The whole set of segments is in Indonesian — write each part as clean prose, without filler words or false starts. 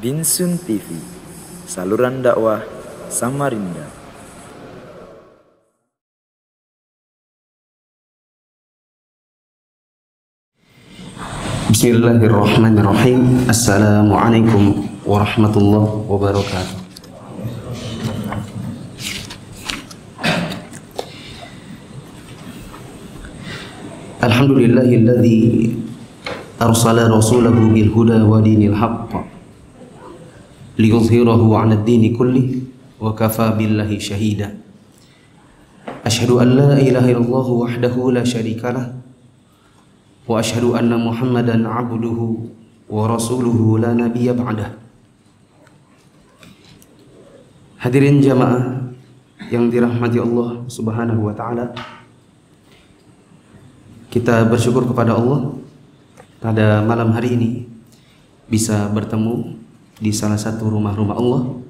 Binsun TV, saluran dakwah Samarinda. Bismillahirrahmanirrahim. Assalamualaikum warahmatullahi wabarakatuh. Alhamdulillahilladzi arsala rasulahu bil huda wa dinil haqq liyudhhirahu 'ala ad-dini kullih wa kafa billahi shahida. Asyhadu an la ilaha illallah wahdahu la syarikalah wa asyhadu anna Muhammadan 'abduhu wa rasuluhu la nabiyya ba'dah. Hadirin jamaah yang dirahmati Allah Subhanahu wa taala, kita bersyukur kepada Allah pada malam hari ini bisa bertemu di salah satu rumah-rumah Allah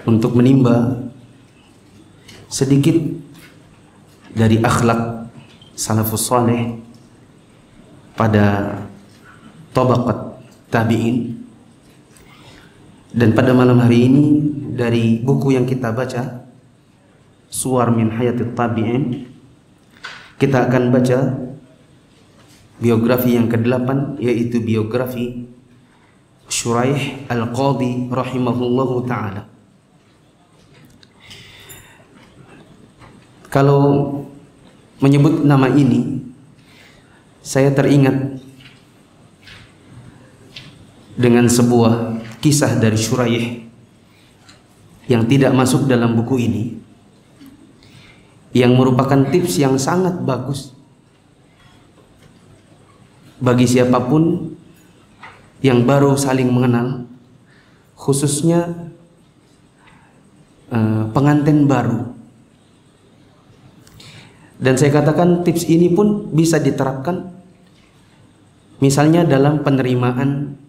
untuk menimba sedikit dari akhlak salafus saleh pada tabaqat tabi'in. Dan pada malam hari ini dari buku yang kita baca, Suwar min Hayatit Tabi'in, kita akan baca biografi yang ke-8, yaitu biografi Syuraih Al-Qadhi rahimahullahu ta'ala. Kalau menyebut nama ini, saya teringat dengan sebuah kisah dari Syuraih yang tidak masuk dalam buku ini, yang merupakan tips yang sangat bagus bagi siapapun yang baru saling mengenal, khususnya pengantin baru. Dan saya katakan tips ini pun bisa diterapkan misalnya dalam penerimaan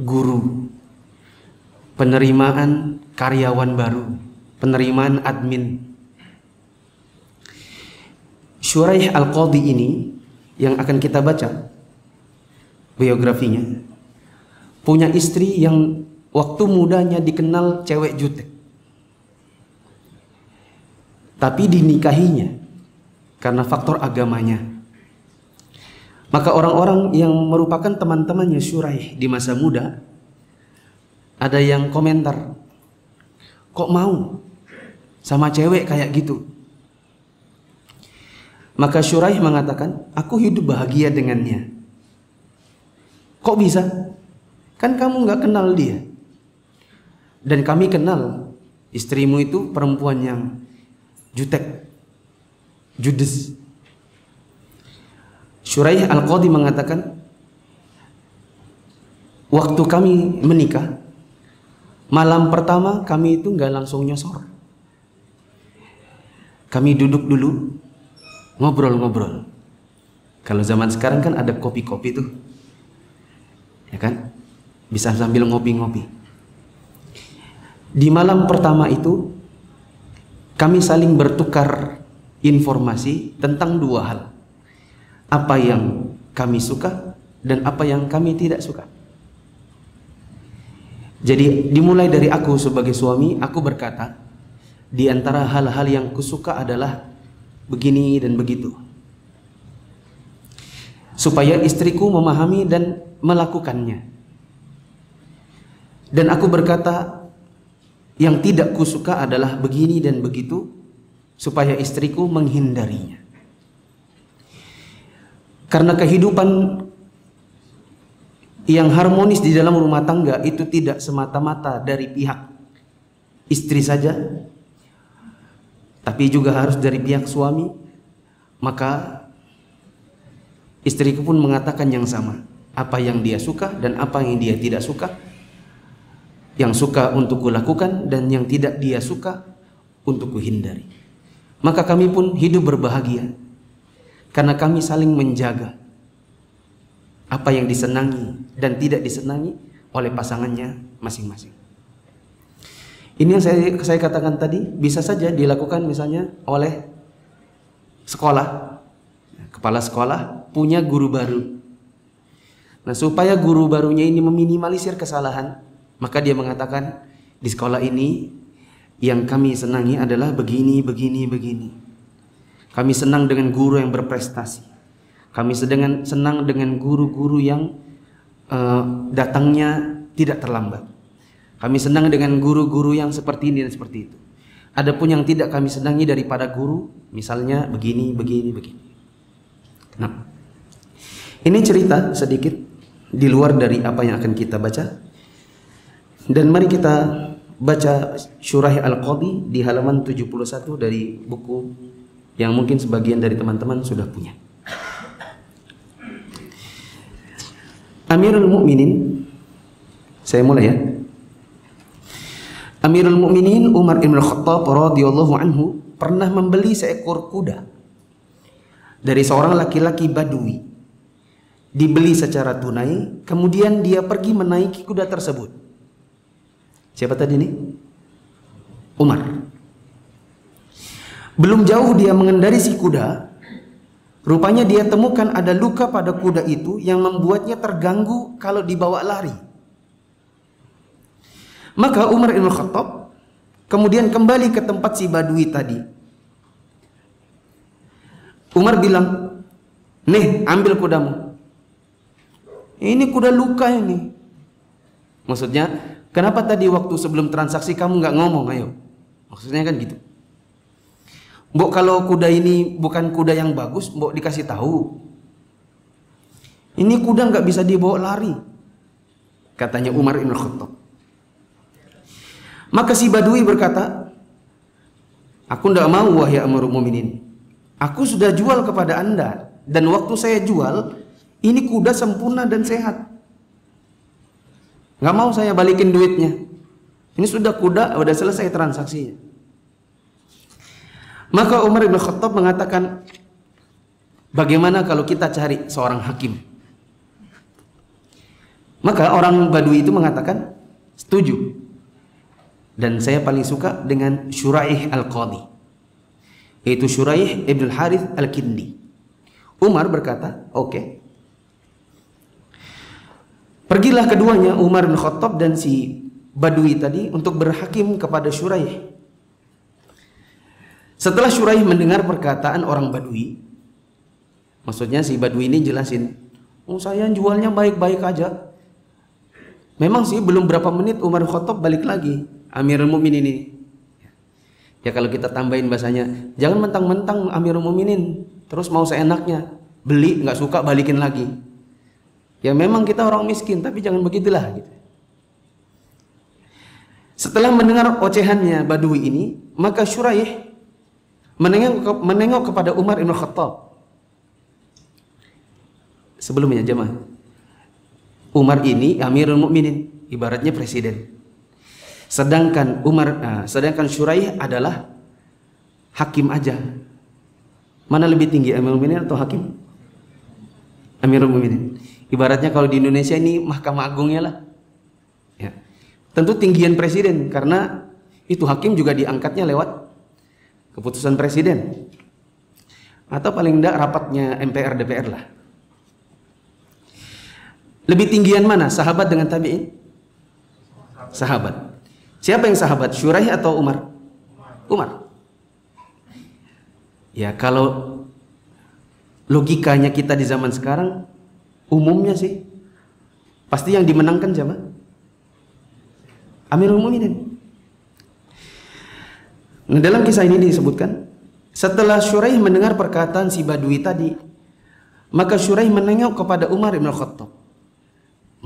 guru, penerimaan karyawan baru, penerimaan admin. Syuraih Al-Qadhi ini yang akan kita baca biografinya, punya istri yang waktu mudanya dikenal cewek jutek, tapi dinikahinya karena faktor agamanya. Maka orang-orang yang merupakan teman-temannya Syuraih di masa muda, ada yang komentar, kok mau sama cewek kayak gitu? Maka Syuraih mengatakan, aku hidup bahagia dengannya. Kok bisa? Kan kamu gak kenal dia. Dan kami kenal istrimu itu perempuan yang jutek, judes. Syuraih Al-Qadhi mengatakan, waktu kami menikah, malam pertama kami itu gak langsung nyosor. Kami duduk dulu, ngobrol-ngobrol. Kalau zaman sekarang kan ada kopi-kopi tuh, ya kan? Bisa sambil ngopi-ngopi. Di malam pertama itu kami saling bertukar informasi tentang dua hal. Apa yang kami suka dan apa yang kami tidak suka. Jadi dimulai dari aku sebagai suami, aku berkata, di antara hal-hal yang kusuka adalah begini dan begitu, supaya istriku memahami dan melakukannya. Dan aku berkata, yang tidak kusuka adalah begini dan begitu, supaya istriku menghindarinya. Karena kehidupan yang harmonis di dalam rumah tangga itu tidak semata-mata dari pihak istri saja, tapi juga harus dari pihak suami. Maka istriku pun mengatakan yang sama, apa yang dia suka dan apa yang dia tidak suka. Yang suka untuk kulakukan dan yang tidak dia suka untuk kuhindari. Maka kami pun hidup berbahagia karena kami saling menjaga apa yang disenangi dan tidak disenangi oleh pasangannya masing-masing. Ini yang saya katakan tadi bisa saja dilakukan misalnya oleh sekolah. Kepala sekolah punya guru baru. Nah, supaya guru barunya ini meminimalisir kesalahan, maka dia mengatakan, di sekolah ini yang kami senangi adalah begini, begini, begini. Kami senang dengan guru yang berprestasi. Kami senang dengan guru-guru yang datangnya tidak terlambat. Kami senang dengan guru-guru yang seperti ini dan seperti itu. Adapun yang tidak kami senangi daripada guru, misalnya begini, begini, begini. Nah, ini cerita sedikit di luar dari apa yang akan kita baca. Dan mari kita baca Syurah Al-Qadhi di halaman 71 dari buku yang mungkin sebagian dari teman-teman sudah punya. Amirul Mukminin, saya mulai ya. Amirul Mukminin Umar bin Khattab radhiyallahu anhu pernah membeli seekor kuda dari seorang laki-laki Badui. Dibeli secara tunai, kemudian dia pergi menaiki kuda tersebut. Siapa tadi nih? Umar. Belum jauh dia mengendari si kuda, rupanya dia temukan ada luka pada kuda itu yang membuatnya terganggu kalau dibawa lari. Maka Umar bin Khattab kemudian kembali ke tempat si Badui tadi. Umar bilang, "Nih, ambil kudamu. Ini kuda luka ini." Maksudnya, kenapa tadi waktu sebelum transaksi kamu nggak ngomong, ayo? Maksudnya kan gitu. Mbok kalau kuda ini bukan kuda yang bagus, mbok dikasih tahu. Ini kuda nggak bisa dibawa lari, katanya Umar bin Khattab. Maka si Badui berkata, "Aku tidak mau wahai Amirul Mukminin. Aku sudah jual kepada Anda, dan waktu saya jual, ini kuda sempurna dan sehat. Nggak mau saya balikin duitnya. Ini sudah kuda, sudah selesai transaksinya." Maka Umar bin Khattab mengatakan, "Bagaimana kalau kita cari seorang hakim?" Maka orang Badui itu mengatakan, "Setuju. Dan saya paling suka dengan Syuraih Al-Qadhi, yaitu Syuraih Ibn Harith Al-Kindi." Umar berkata, "Oke." Pergilah keduanya, Umar bin Khattab dan si Badui tadi, untuk berhakim kepada Syuraih. Setelah Syuraih mendengar perkataan orang Badui, maksudnya si Badui ini jelasin, "Oh, saya jualnya baik-baik aja." Memang sih belum berapa menit Umar bin Khattab balik lagi, Amirul Mukminin ini. Ya kalau kita tambahin bahasanya, jangan mentang-mentang Amirul Mukminin terus mau seenaknya, beli nggak suka balikin lagi. Ya memang kita orang miskin, tapi jangan begitulah gitu. Setelah mendengar ocehannya Badui ini, maka Syuraih menengok kepada Umar bin Khattab. Sebelumnya jemaah, Umar ini Amirul Mukminin, ibaratnya presiden. Sedangkan Syuraih adalah hakim aja. Mana lebih tinggi, Amirul Mukminin atau hakim? Amirul Mukminin. Ibaratnya kalau di Indonesia ini Mahkamah Agungnya lah. Ya. Tentu tinggian presiden, karena itu hakim juga diangkatnya lewat keputusan presiden. Atau paling tidak rapatnya MPR DPR lah. Lebih tinggian mana, sahabat dengan tabi'in? Sahabat. Siapa yang sahabat, Syuraih atau Umar? Umar. Ya kalau logikanya kita di zaman sekarang, umumnya sih pasti yang dimenangkan siapa? Amirul Mukminin. Nah, dalam kisah ini disebutkan, setelah Syuraih mendengar perkataan si Badui tadi, maka Syuraih menengok kepada Umar bin Khattab.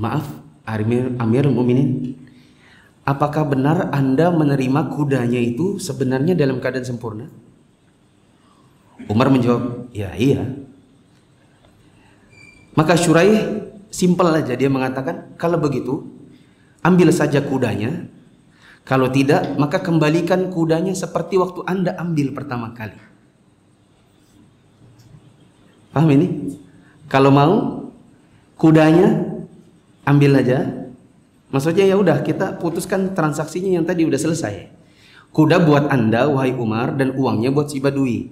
"Maaf, Amirul Mukminin, apakah benar Anda menerima kudanya itu sebenarnya dalam keadaan sempurna?" Umar menjawab, "Ya, iya." Maka Syuraih simpel aja, dia mengatakan, "Kalau begitu, ambil saja kudanya. Kalau tidak, maka kembalikan kudanya seperti waktu Anda ambil pertama kali." Paham ini? Kalau mau kudanya ambil aja. Maksudnya ya udah, kita putuskan transaksinya yang tadi udah selesai. Kuda buat Anda wahai Umar, dan uangnya buat si Badui.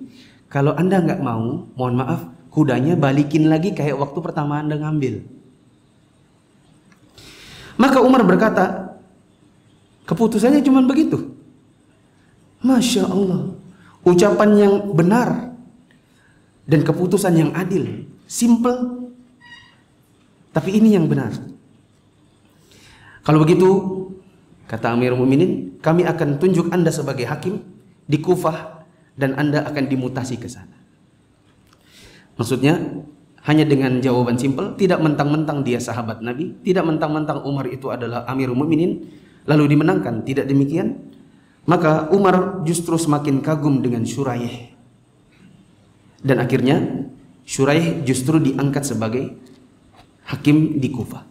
Kalau Anda nggak mau, mohon maaf, kudanya balikin lagi kayak waktu pertama Anda ngambil. Maka Umar berkata, keputusannya cuma begitu. Masya Allah, ucapan yang benar dan keputusan yang adil, simple, tapi ini yang benar. Kalau begitu, kata Amirul Mukminin, kami akan tunjuk Anda sebagai hakim di Kufah dan Anda akan dimutasi ke sana. Maksudnya hanya dengan jawaban simpel, tidak mentang-mentang dia sahabat Nabi, tidak mentang-mentang Umar itu adalah Amirul Mukminin lalu dimenangkan, tidak demikian. Maka Umar justru semakin kagum dengan Syuraih. Dan akhirnya Syuraih justru diangkat sebagai hakim di Kufah.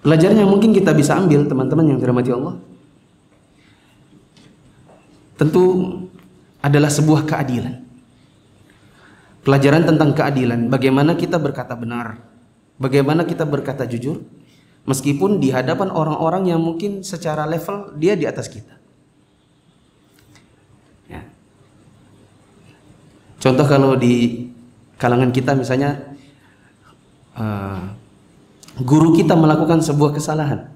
Pelajaran yang mungkin kita bisa ambil, teman-teman yang dirahmati Allah, tentu adalah sebuah keadilan. Pelajaran tentang keadilan, bagaimana kita berkata benar, bagaimana kita berkata jujur, meskipun di hadapan orang-orang yang mungkin secara level dia di atas kita. Ya. Contoh kalau di kalangan kita misalnya guru kita melakukan sebuah kesalahan.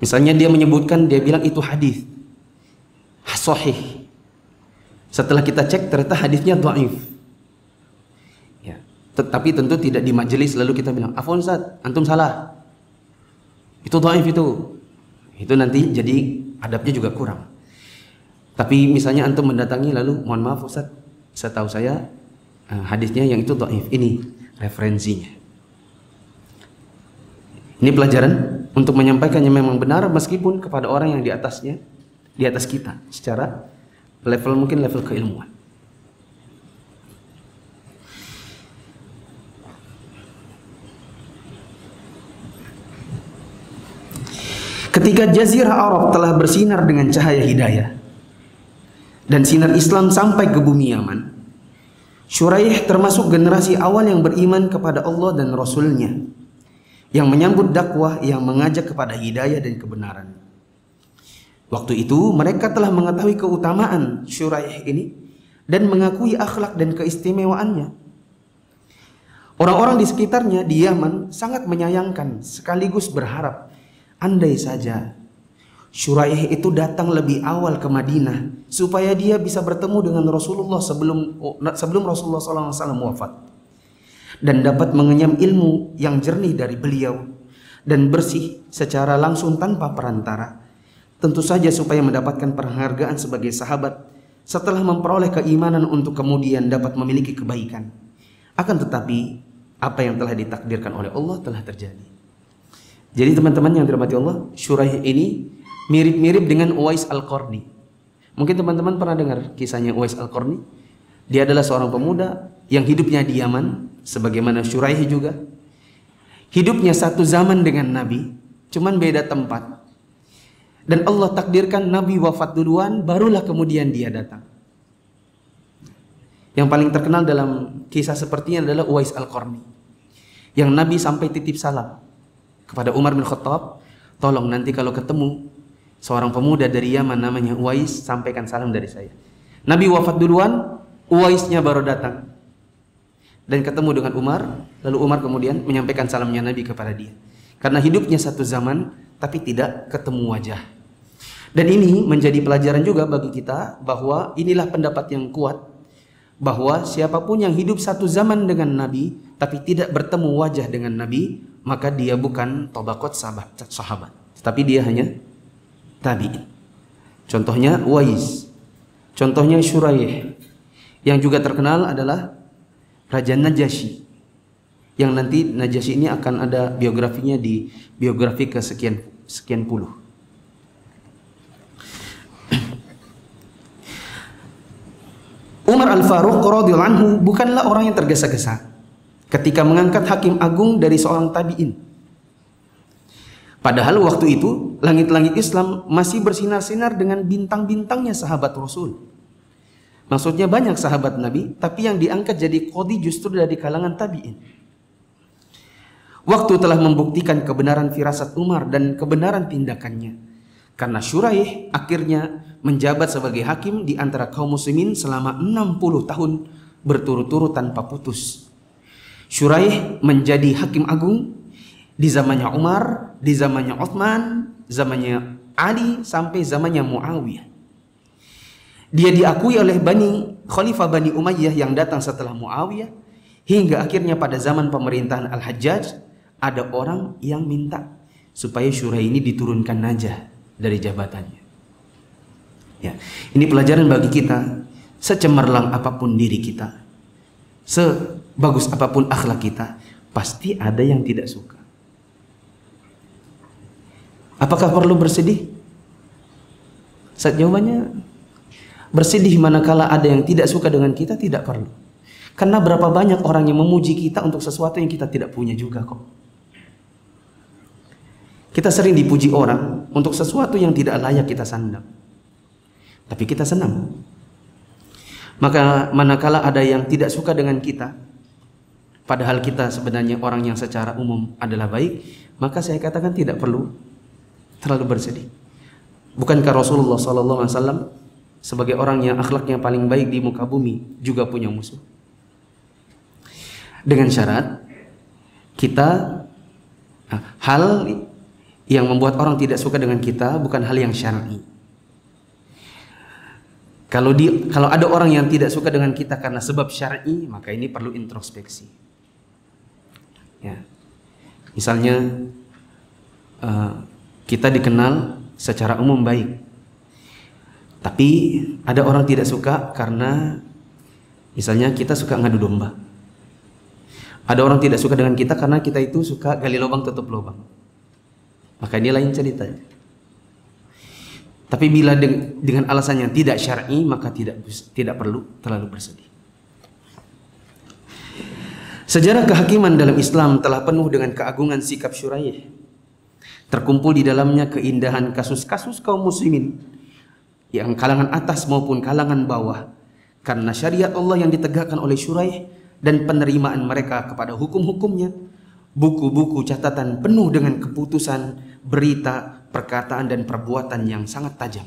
Misalnya dia menyebutkan, dia bilang itu hadis sahih. Setelah kita cek ternyata hadisnya dhaif. Ya. Tetapi tentu tidak di majelis lalu kita bilang, "Afwan Ustaz, antum salah. Itu dhaif itu." Itu nanti jadi adabnya juga kurang. Tapi misalnya antum mendatangi lalu, "Mohon maaf Ustaz, setahu saya hadisnya yang itu dhaif. Ini referensinya." Ini pelajaran untuk menyampaikan yang memang benar meskipun kepada orang yang di atasnya, di atas kita secara level, mungkin level keilmuan. Ketika Jazirah Arab telah bersinar dengan cahaya hidayah dan sinar Islam sampai ke bumi Yaman, Syuraih termasuk generasi awal yang beriman kepada Allah dan Rasul-Nya, yang menyambut dakwah yang mengajak kepada hidayah dan kebenaran. Waktu itu mereka telah mengetahui keutamaan Syuraih ini dan mengakui akhlak dan keistimewaannya. Orang-orang di sekitarnya di Yaman sangat menyayangkan sekaligus berharap, andai saja Syuraih itu datang lebih awal ke Madinah supaya dia bisa bertemu dengan Rasulullah sebelum Rasulullah SAW wafat, dan dapat mengenyam ilmu yang jernih dari beliau dan bersih secara langsung tanpa perantara. Tentu saja supaya mendapatkan penghargaan sebagai sahabat setelah memperoleh keimanan untuk kemudian dapat memiliki kebaikan. Akan tetapi apa yang telah ditakdirkan oleh Allah telah terjadi. Jadi teman-teman yang dirahmati Allah, Syuraih ini mirip-mirip dengan Uwais Al-Qarni. Mungkin teman-teman pernah dengar kisahnya Uwais Al-Qarni. Dia adalah seorang pemuda yang hidupnya di Yaman, sebagaimana Syuraih juga. Hidupnya satu zaman dengan Nabi, cuman beda tempat. Dan Allah takdirkan Nabi wafat duluan, barulah kemudian dia datang. Yang paling terkenal dalam kisah sepertinya adalah Uwais Al-Qarni, yang Nabi sampai titip salam kepada Umar bin Khattab, tolong nanti kalau ketemu seorang pemuda dari Yaman namanya Uwais, sampaikan salam dari saya. Nabi wafat duluan, Uwaisnya baru datang dan ketemu dengan Umar, lalu Umar kemudian menyampaikan salamnya Nabi kepada dia. Karena hidupnya satu zaman tapi tidak ketemu wajah. Dan ini menjadi pelajaran juga bagi kita bahwa inilah pendapat yang kuat, bahwa siapapun yang hidup satu zaman dengan Nabi tapi tidak bertemu wajah dengan Nabi, maka dia bukan tabaqat sahabat, tapi dia hanya tabi'in. Contohnya Uwais, contohnya Syuraih. Yang juga terkenal adalah Raja Najasyi, yang nanti Najasyi ini akan ada biografinya di biografi kesekian puluh. Umar Al-Faruq radhiyallahu anhu bukanlah orang yang tergesa-gesa ketika mengangkat hakim agung dari seorang tabi'in. Padahal waktu itu langit-langit Islam masih bersinar-sinar dengan bintang-bintangnya sahabat Rasul. Maksudnya banyak sahabat Nabi, tapi yang diangkat jadi qadhi justru dari kalangan tabi'in. Waktu telah membuktikan kebenaran firasat Umar dan kebenaran tindakannya. Karena Syuraih akhirnya menjabat sebagai hakim di antara kaum muslimin selama 60 tahun berturut-turut tanpa putus. Syuraih menjadi hakim agung Di zamannya Umar, di zamannya Utsman, zamannya Ali, sampai zamannya Muawiyah. Dia diakui oleh Khalifah Bani Umayyah yang datang setelah Muawiyah, hingga akhirnya pada zaman pemerintahan Al-Hajjaj ada orang yang minta supaya Syura ini diturunkan najah dari jabatannya. Ya, ini pelajaran bagi kita. Secemerlang apapun diri kita, sebagus apapun akhlak kita, pasti ada yang tidak suka. Apakah perlu bersedih? Jawabannya bersedih manakala ada yang tidak suka dengan kita tidak perlu. Karena berapa banyak orang yang memuji kita untuk sesuatu yang kita tidak punya juga kok. Kita sering dipuji orang untuk sesuatu yang tidak layak kita sandang, tapi kita senang. Maka manakala ada yang tidak suka dengan kita, padahal kita sebenarnya orang yang secara umum adalah baik, maka saya katakan tidak perlu terlalu bersedih. Bukankah Rasulullah SAW sebagai orang yang akhlaknya paling baik di muka bumi juga punya musuh? Dengan syarat kita hal yang membuat orang tidak suka dengan kita bukan hal yang syar'i. Kalau ada orang yang tidak suka dengan kita karena sebab syar'i, maka ini perlu introspeksi. Ya. Misalnya kita dikenal secara umum baik, tapi ada orang tidak suka karena misalnya kita suka ngadu domba. Ada orang tidak suka dengan kita karena kita itu suka gali lubang tutup lubang. Maka ini lain ceritanya. Tapi bila dengan alasan yang tidak syar'i, maka tidak perlu terlalu bersedih. Sejarah kehakiman dalam Islam telah penuh dengan keagungan sikap Syuraih. Terkumpul di dalamnya keindahan kasus-kasus kaum muslimin yang kalangan atas maupun kalangan bawah, karena syariat Allah yang ditegakkan oleh Syuraih dan penerimaan mereka kepada hukum-hukumnya. Buku-buku catatan penuh dengan keputusan, berita, perkataan dan perbuatan yang sangat tajam.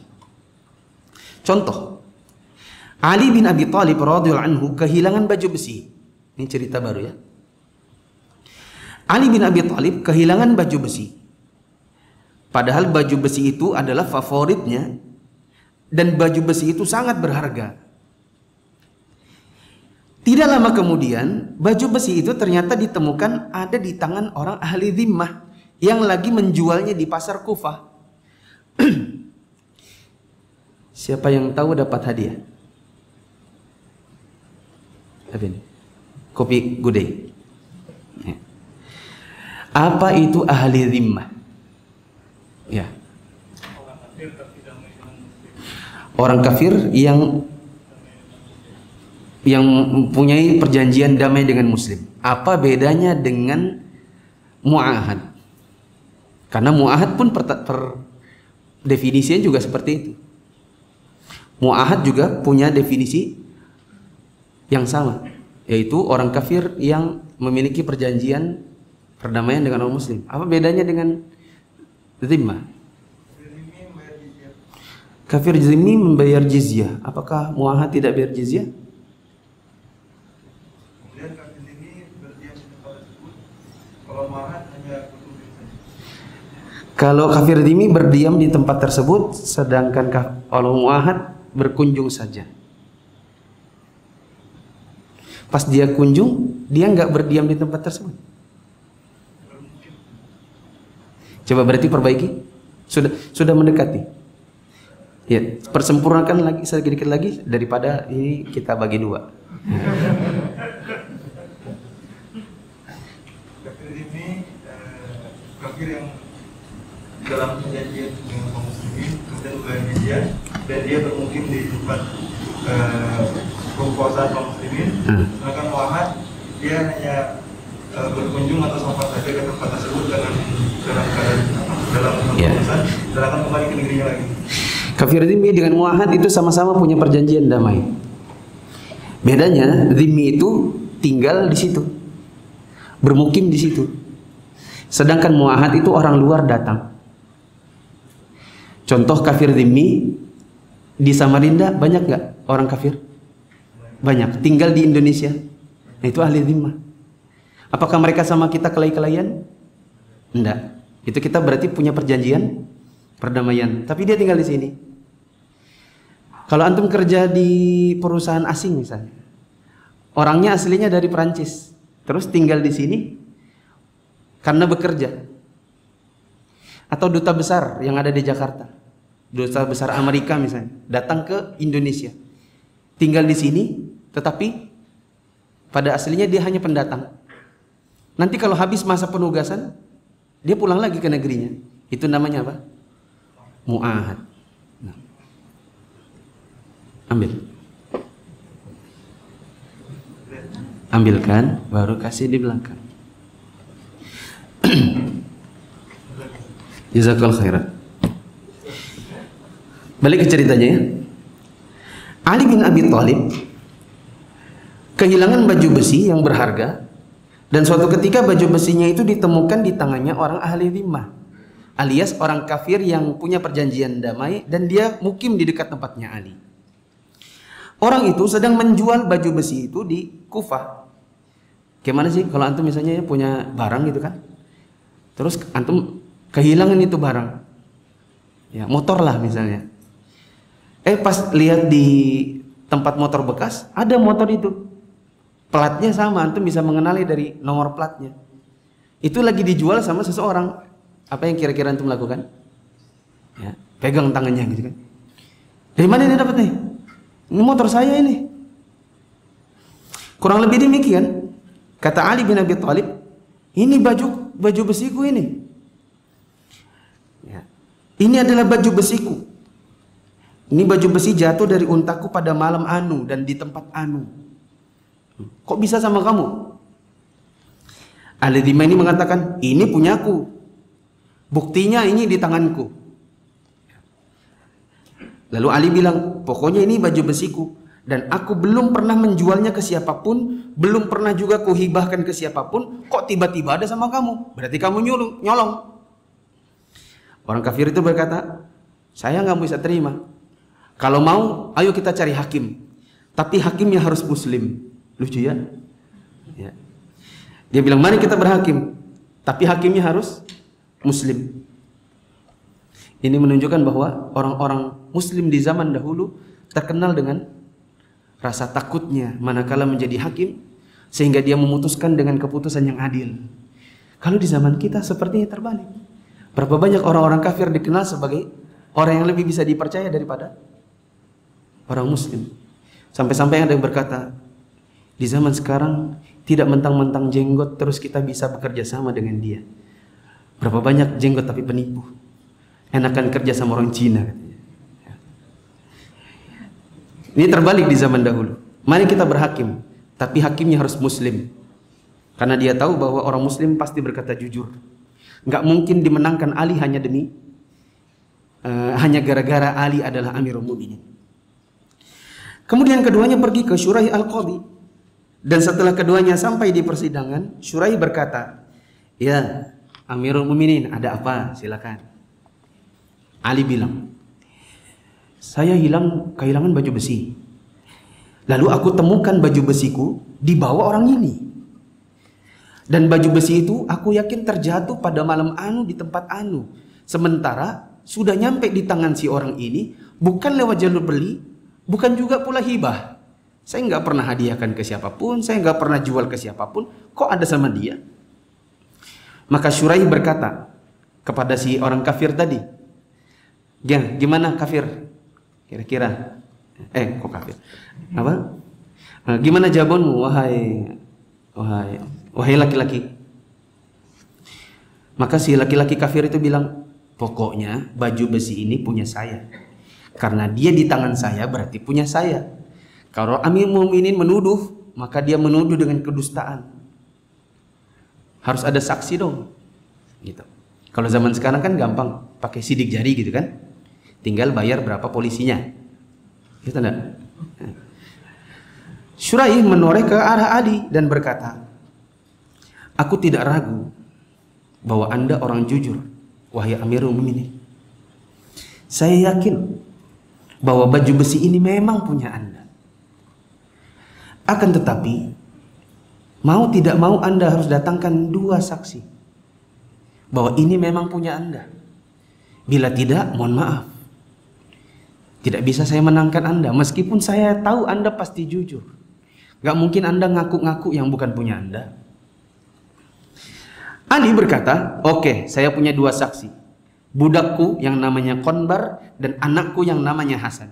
Contoh, Ali bin Abi Thalib radhiyallahu anhu kehilangan baju besi. Ini cerita baru ya. Ali bin Abi Thalib kehilangan baju besi. Padahal baju besi itu adalah favoritnya dan baju besi itu sangat berharga. Tidak lama kemudian, baju besi itu ternyata ditemukan ada di tangan orang ahli dhimmah yang lagi menjualnya di pasar Kufah. Siapa yang tahu dapat hadiah? Apa ini? Kopi gudeg. Apa itu ahli dhimmah? Ya. Orang kafir yang mempunyai perjanjian damai dengan muslim. Apa bedanya dengan mu'ahad? Karena mu'ahad pun per definisinya juga seperti itu. Mu'ahad juga punya definisi yang sama, yaitu orang kafir yang memiliki perjanjian perdamaian dengan orang muslim. Apa bedanya dengan zimmah? Kafir zimmi membayar jizyah. Apakah mu'ahad tidak bayar jizyah? Kalau kafir dhimmi berdiam di tempat tersebut, sedangkan kalau mu'ahad berkunjung saja. Pas dia kunjung, dia nggak berdiam di tempat tersebut. Coba berarti perbaiki. Sudah mendekati. Ya, persempurnakan lagi sedikit lagi daripada ini kita bagi dua. Kafir ini kafir yang dalam perjanjian dengan kaum muslimin, kemudian membayarnya dia, dan dia bermukim di tempat kekuasaan kaum muslimin. Sedangkan mu'ahad dia hanya berkunjung atau sempat saja ke tempat tersebut dalam kekuasaan, dan akan kembali ke negerinya lagi. Kafir dhimmi dengan mu'ahad itu sama-sama punya perjanjian damai. Bedanya dhimmi itu tinggal di situ, bermukim di situ. Sedangkan mu'ahad itu orang luar datang. Contoh kafir dhimmi di Samarinda banyak nggak orang kafir? Banyak. Tinggal di Indonesia. Nah, itu ahli dhimmah. Apakah mereka sama kita kelai-kelayan? Enggak. Itu kita berarti punya perjanjian perdamaian, tapi dia tinggal di sini. Kalau antum kerja di perusahaan asing misalnya, orangnya aslinya dari Perancis, terus tinggal di sini karena bekerja, atau duta besar yang ada di Jakarta, duta besar Amerika misalnya, datang ke Indonesia, tinggal di sini, tetapi pada aslinya dia hanya pendatang. Nanti kalau habis masa penugasan, dia pulang lagi ke negerinya. Itu namanya apa? Mu'ahad. Nah. Ambilkan, baru kasih di belakang. Jazakallahu khairan. Balik ke ceritanya ya. Ali bin Abi Thalib kehilangan baju besi yang berharga, dan suatu ketika baju besinya itu ditemukan di tangannya orang ahli dhimmah, alias orang kafir yang punya perjanjian damai, dan dia mukim di dekat tempatnya Ali. Orang itu sedang menjual baju besi itu di Kufah. Gimana sih kalau antum misalnya punya barang gitu kan, terus antum kehilangan itu barang, ya motor lah misalnya, pas lihat di tempat motor bekas ada motor itu, platnya sama, antum bisa mengenali dari nomor platnya. Itu lagi dijual sama seseorang. Apa yang kira-kira antum lakukan? Ya, pegang tangannya gitu kan. Dari mana ini dapat nih? Ini motor saya ini. Kurang lebih demikian. Kata Ali bin Abi Thalib, ini baju besiku ini. Ya. Ini adalah baju besiku. Ini baju besi jatuh dari untaku pada malam anu dan di tempat anu. Kok bisa sama kamu? Ahli dhimmah ini mengatakan, ini punyaku, buktinya ini di tanganku. Lalu Ali bilang, pokoknya ini baju besiku, dan aku belum pernah menjualnya ke siapapun, belum pernah juga kuhibahkan ke siapapun. Kok tiba-tiba ada sama kamu? Berarti kamu nyolong. Orang kafir itu berkata, saya nggak bisa terima. Kalau mau, ayo kita cari hakim, tapi hakimnya harus muslim. Lucu ya? Ya. Dia bilang, mari kita berhakim, tapi hakimnya harus muslim. Ini menunjukkan bahwa orang-orang muslim di zaman dahulu terkenal dengan rasa takutnya manakala menjadi hakim, sehingga dia memutuskan dengan keputusan yang adil. Kalau di zaman kita sepertinya terbalik. Berapa banyak orang-orang kafir dikenal sebagai orang yang lebih bisa dipercaya daripada orang muslim. Sampai-sampai ada yang berkata, di zaman sekarang tidak mentang-mentang jenggot terus kita bisa bekerja sama dengan dia. Berapa banyak jenggot tapi penipu. Enakan kerja sama orang Cina. Ini terbalik di zaman dahulu. Mari kita berhakim, tapi hakimnya harus muslim. Karena dia tahu bahwa orang muslim pasti berkata jujur. Nggak mungkin dimenangkan Ali hanya hanya gara-gara Ali adalah Amirul Mukminin. Kemudian keduanya pergi ke Shuraih Al-Qadhi. Dan setelah keduanya sampai di persidangan, Shuraih berkata, ya Amirul Mukminin, ada apa? Silakan. Ali bilang, saya kehilangan baju besi. Lalu aku temukan baju besiku di bawah orang ini. Dan baju besi itu aku yakin terjatuh pada malam anu di tempat anu. Sementara sudah nyampe di tangan si orang ini, bukan lewat jalur beli, bukan juga pula hibah. Saya nggak pernah hadiahkan ke siapapun, saya nggak pernah jual ke siapapun. Kok ada sama dia? Maka Shuraih berkata kepada si orang kafir tadi, ya, gimana kafir? Kira-kira, kok kafir? Apa? Gimana jawabanmu, wahai laki-laki? Maka si laki-laki kafir itu bilang, pokoknya baju besi ini punya saya. Karena dia di tangan saya berarti punya saya. Kalau Amirul Mukminin menuduh, maka dia menuduh dengan kedustaan. Harus ada saksi dong. Gitu. Kalau zaman sekarang kan gampang, pakai sidik jari gitu kan. Tinggal bayar berapa polisinya. Gitu enggak? Shuraih menoreh ke arah Ali dan berkata, aku tidak ragu bahwa Anda orang jujur, wahai Amirul Mukminin. Saya yakin bahwa baju besi ini memang punya Anda. Akan tetapi, mau tidak mau Anda harus datangkan dua saksi. bahwa ini memang punya Anda. Bila tidak, mohon maaf, tidak bisa saya menangkan Anda. Meskipun saya tahu Anda pasti jujur. Gak mungkin Anda ngaku-ngaku yang bukan punya Anda. Ali berkata, oke, saya punya 2 saksi. Budakku yang namanya Konbar dan anakku yang namanya Hasan.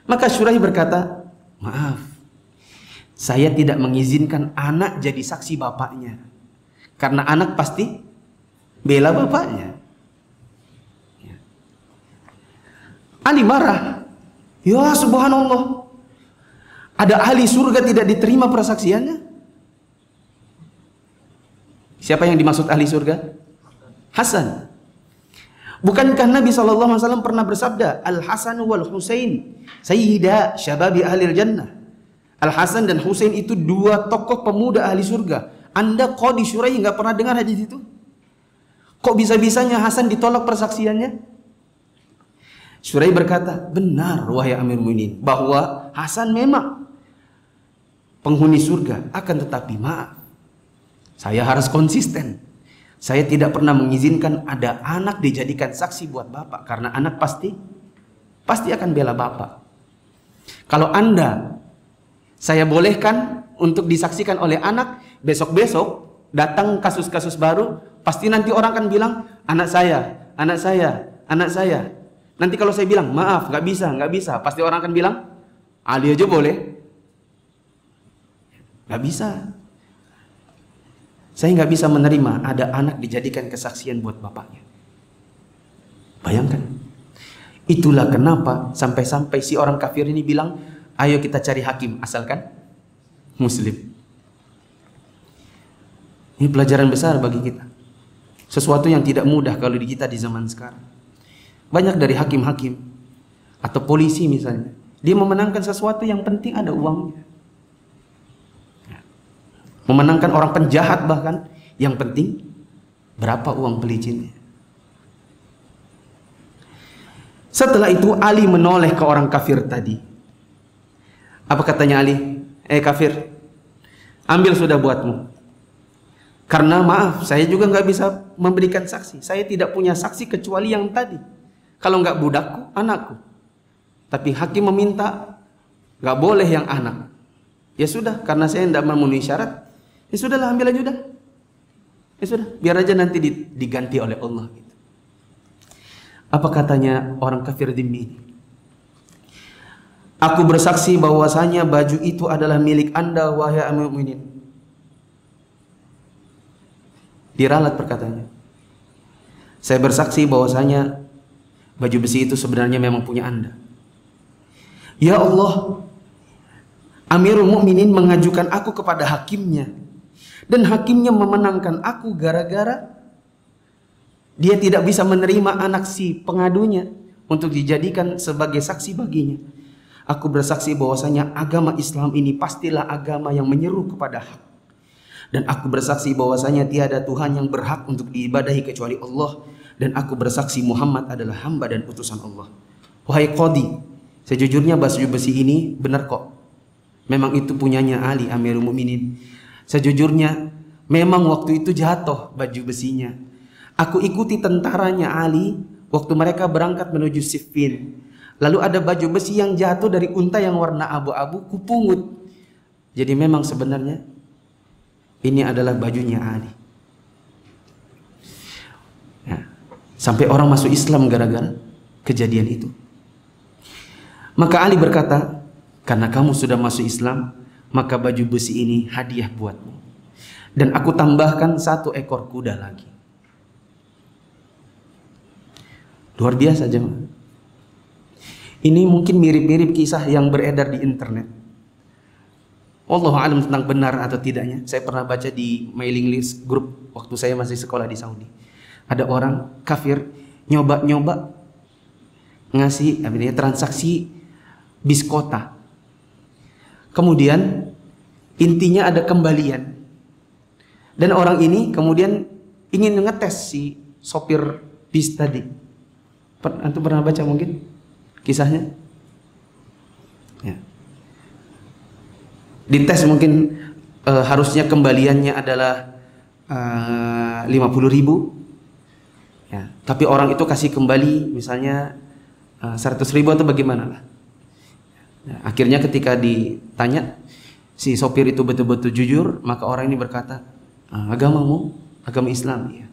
Maka Syuraih berkata, maaf, saya tidak mengizinkan anak jadi saksi bapaknya. Karena anak pasti bela bapaknya. Ali marah. Ya subhanallah, ada ahli surga tidak diterima persaksiannya? Siapa yang dimaksud ahli surga? Hasan. Bukankah Nabi SAW pernah bersabda, Al-Hasan wal Husain sayyida syababi ahlil jannah. Al-Hasan dan Husain itu 2 tokoh pemuda ahli surga. Anda Qadi Syuraih nggak pernah dengar hadis itu? Kok bisa-bisanya Hasan ditolak persaksiannya? Syuraih berkata, benar wahai Amir Mu'minin, bahwa Hasan memang penghuni surga. Akan tetapi maaf, saya harus konsisten. Saya tidak pernah mengizinkan ada anak dijadikan saksi buat bapak. Karena anak pasti akan bela bapak. Kalau Anda, saya bolehkan untuk disaksikan oleh anak, besok-besok datang kasus-kasus baru, pasti nanti orang akan bilang, anak saya, anak saya, anak saya. Nanti kalau saya bilang, maaf, nggak bisa, pasti orang akan bilang, Ali aja boleh. Nggak bisa. Saya nggak bisa menerima ada anak dijadikan kesaksian buat bapaknya. Bayangkan. Itulah kenapa sampai-sampai si orang kafir ini bilang, ayo kita cari hakim, asalkan Muslim. Ini pelajaran besar bagi kita. Sesuatu yang tidak mudah kalau di kita di zaman sekarang. Banyak dari hakim-hakim atau polisi misalnya, dia memenangkan sesuatu yang penting ada uangnya. Memenangkan orang penjahat bahkan, yang penting berapa uang pelicinnya. Setelah itu Ali menoleh ke orang kafir tadi. Apa katanya Ali? Kafir, ambil sudah buatmu. Karena maaf, saya juga nggak bisa memberikan saksi. Saya tidak punya saksi kecuali yang tadi. Kalau nggak budakku, anakku. Tapi hakim meminta, nggak boleh yang anak. Ya sudah, karena saya tidak memenuhi syarat. Ya sudahlah, ambil aja udah. Ya sudah, biar aja nanti diganti oleh Allah. Gitu. Apa katanya orang kafir dhimmi ini? Aku bersaksi bahwasanya baju itu adalah milik Anda wahai Amirul Mukminin. Diralat perkataannya. Saya bersaksi bahwasanya baju besi itu sebenarnya memang punya Anda. Ya Allah, Amirul Mukminin mengajukan aku kepada hakimnya. Dan hakimnya memenangkan aku gara-gara dia tidak bisa menerima anak si pengadunya untuk dijadikan sebagai saksi baginya. Aku bersaksi bahwasanya agama Islam ini pastilah agama yang menyeru kepada hak. Dan aku bersaksi bahwasanya tiada Tuhan yang berhak untuk diibadahi kecuali Allah. Dan aku bersaksi Muhammad adalah hamba dan utusan Allah. Wahai Qadi, sejujurnya baju besi ini benar kok. Memang itu punyanya Ali Amirul Mukminin. Sejujurnya memang waktu itu jatuh baju besinya. Aku ikuti tentaranya Ali waktu mereka berangkat menuju Siffin. Lalu ada baju besi yang jatuh dari unta yang warna abu-abu, kupungut. Jadi memang sebenarnya ini adalah bajunya Ali. Ya. Sampai orang masuk Islam gara-gara kejadian itu. Maka Ali berkata, karena kamu sudah masuk Islam, maka baju besi ini hadiah buatmu. Dan aku tambahkan 1 ekor kuda lagi. Luar biasa jemaah. Ini mungkin mirip-mirip kisah yang beredar di internet. Wallahu a'lam tentang benar atau tidaknya. Saya pernah baca di mailing list grup waktu saya masih sekolah di Saudi. Ada orang kafir nyoba-nyoba ngasih transaksi bis kota. Kemudian intinya ada kembalian. Dan orang ini kemudian ingin ngetes si sopir bis tadi. Antum pernah baca mungkin kisahnya? Ya. Dites mungkin harusnya kembaliannya adalah 50.000, ya, tapi orang itu kasih kembali misalnya 100.000 atau bagaimana lah. Nah, akhirnya ketika ditanya si sopir itu betul-betul jujur, maka orang ini berkata, agamamu agama Islam, ya.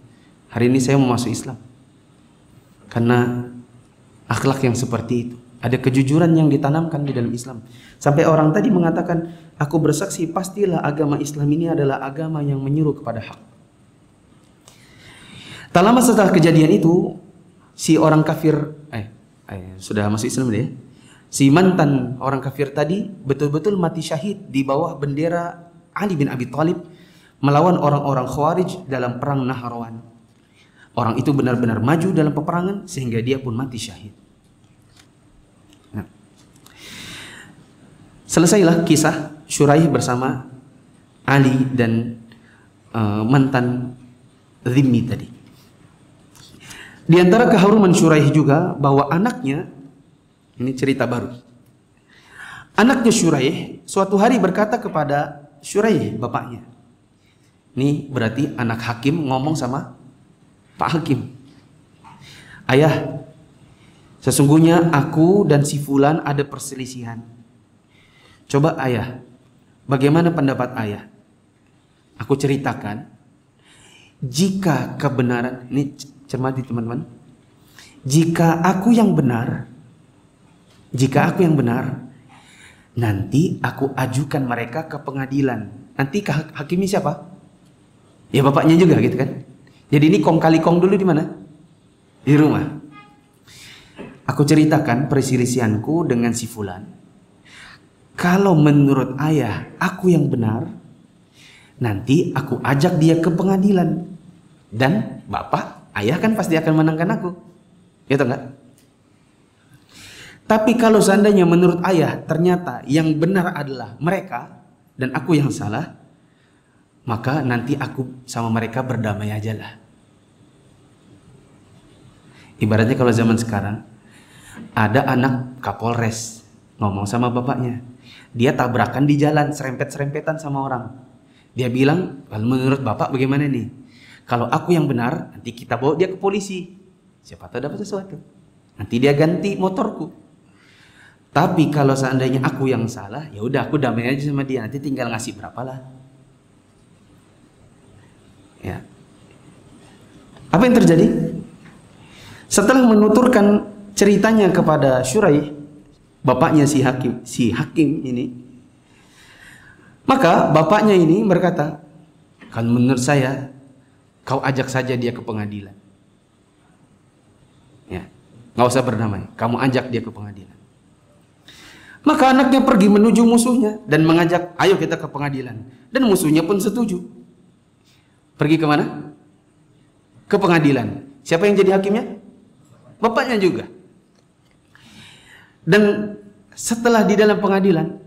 Hari ini saya mau masuk Islam karena akhlak yang seperti itu. Ada kejujuran yang ditanamkan di dalam Islam. Sampai orang tadi mengatakan, aku bersaksi pastilah agama Islam ini adalah agama yang menyuruh kepada hak. Tak lama setelah kejadian itu, si orang kafir, sudah masuk Islam deh. Si mantan orang kafir tadi betul-betul mati syahid di bawah bendera Ali bin Abi Thalib melawan orang-orang Khawarij dalam perang Nahrawan. Orang itu benar-benar maju dalam peperangan sehingga dia pun mati syahid. Nah, selesailah kisah Syuraih bersama Ali dan mantan Zimmi tadi. Di antara keharuman Syuraih juga bahwa anaknya, ini cerita baru. Anaknya Syuraih suatu hari berkata kepada Syuraih, bapaknya. Ini berarti anak hakim ngomong sama Pak Hakim. Ayah, sesungguhnya aku dan si Fulan ada perselisihan. Coba ayah, bagaimana pendapat ayah? Aku ceritakan. Jika kebenaran, ini cermati teman-teman. Jika aku yang benar, nanti aku ajukan mereka ke pengadilan. Nanti hakimnya siapa? Ya bapaknya juga gitu kan. Jadi ini kong kali kong dulu di mana? Di rumah. Aku ceritakan perselisihanku dengan si Fulan. Kalau menurut ayah aku yang benar, nanti aku ajak dia ke pengadilan. Dan bapak, ayah kan pasti akan menangkan aku. Ya atau enggak? Tapi kalau seandainya menurut ayah ternyata yang benar adalah mereka dan aku yang salah, maka nanti aku sama mereka berdamai aja lah. Ibaratnya kalau zaman sekarang ada anak Kapolres ngomong sama bapaknya, dia tabrakan di jalan, serempet-serempetan sama orang. Dia bilang, kalau menurut bapak bagaimana nih? Kalau aku yang benar, nanti kita bawa dia ke polisi. Siapa tahu dapat sesuatu. Nanti dia ganti motorku. Tapi kalau seandainya aku yang salah, ya udah aku damai aja sama dia. Nanti tinggal ngasih berapa lah. Ya. Apa yang terjadi? Setelah menuturkan ceritanya kepada Syuraih, bapaknya si hakim ini, maka bapaknya ini berkata, kan menurut saya kau ajak saja dia ke pengadilan. Ya, nggak usah berdamai, kamu ajak dia ke pengadilan. Maka anaknya pergi menuju musuhnya dan mengajak, ayo kita ke pengadilan. Dan musuhnya pun setuju. Pergi kemana? Ke pengadilan. Siapa yang jadi hakimnya? Bapaknya juga. Dan setelah di dalam pengadilan,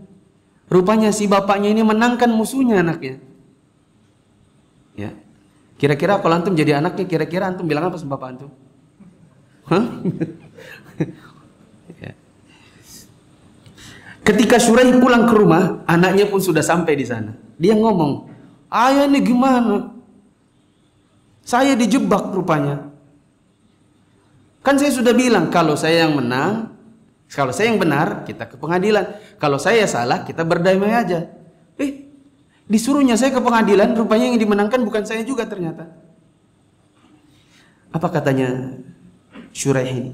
rupanya si bapaknya ini menangkan musuhnya anaknya. Ya. Kira-kira kalau antum jadi anaknya, kira-kira antum bilang apa sama bapak antum? Hah? Ya. Ketika Syuraih pulang ke rumah, anaknya pun sudah sampai di sana. Dia ngomong, ayah ini gimana? Saya dijebak rupanya. Kan saya sudah bilang, kalau saya yang menang, kalau saya yang benar, kita ke pengadilan. Kalau saya salah, kita berdamai aja. Disuruhnya saya ke pengadilan, rupanya yang dimenangkan bukan saya juga ternyata. Apa katanya Syuraih ini?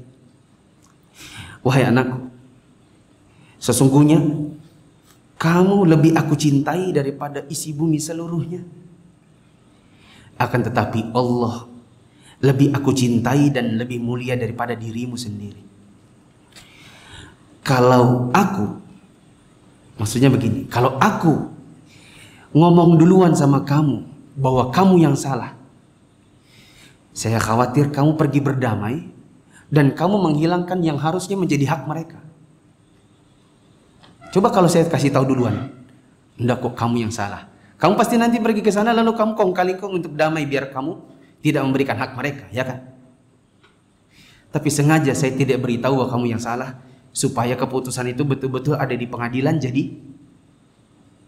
Wahai anakku, sesungguhnya kamu lebih aku cintai daripada isi bumi seluruhnya. Akan tetapi Allah lebih aku cintai dan lebih mulia daripada dirimu sendiri. Kalau aku, maksudnya begini, kalau aku ngomong duluan sama kamu bahwa kamu yang salah, saya khawatir kamu pergi berdamai dan kamu menghilangkan yang harusnya menjadi hak mereka. Coba kalau saya kasih tahu duluan, enggak kok kamu yang salah. Kamu pasti nanti pergi ke sana lalu kamu kong-kali-kong untuk damai biar kamu tidak memberikan hak mereka, ya kan? Tapi sengaja saya tidak beritahu bahwa kamu yang salah supaya keputusan itu betul-betul ada di pengadilan, jadi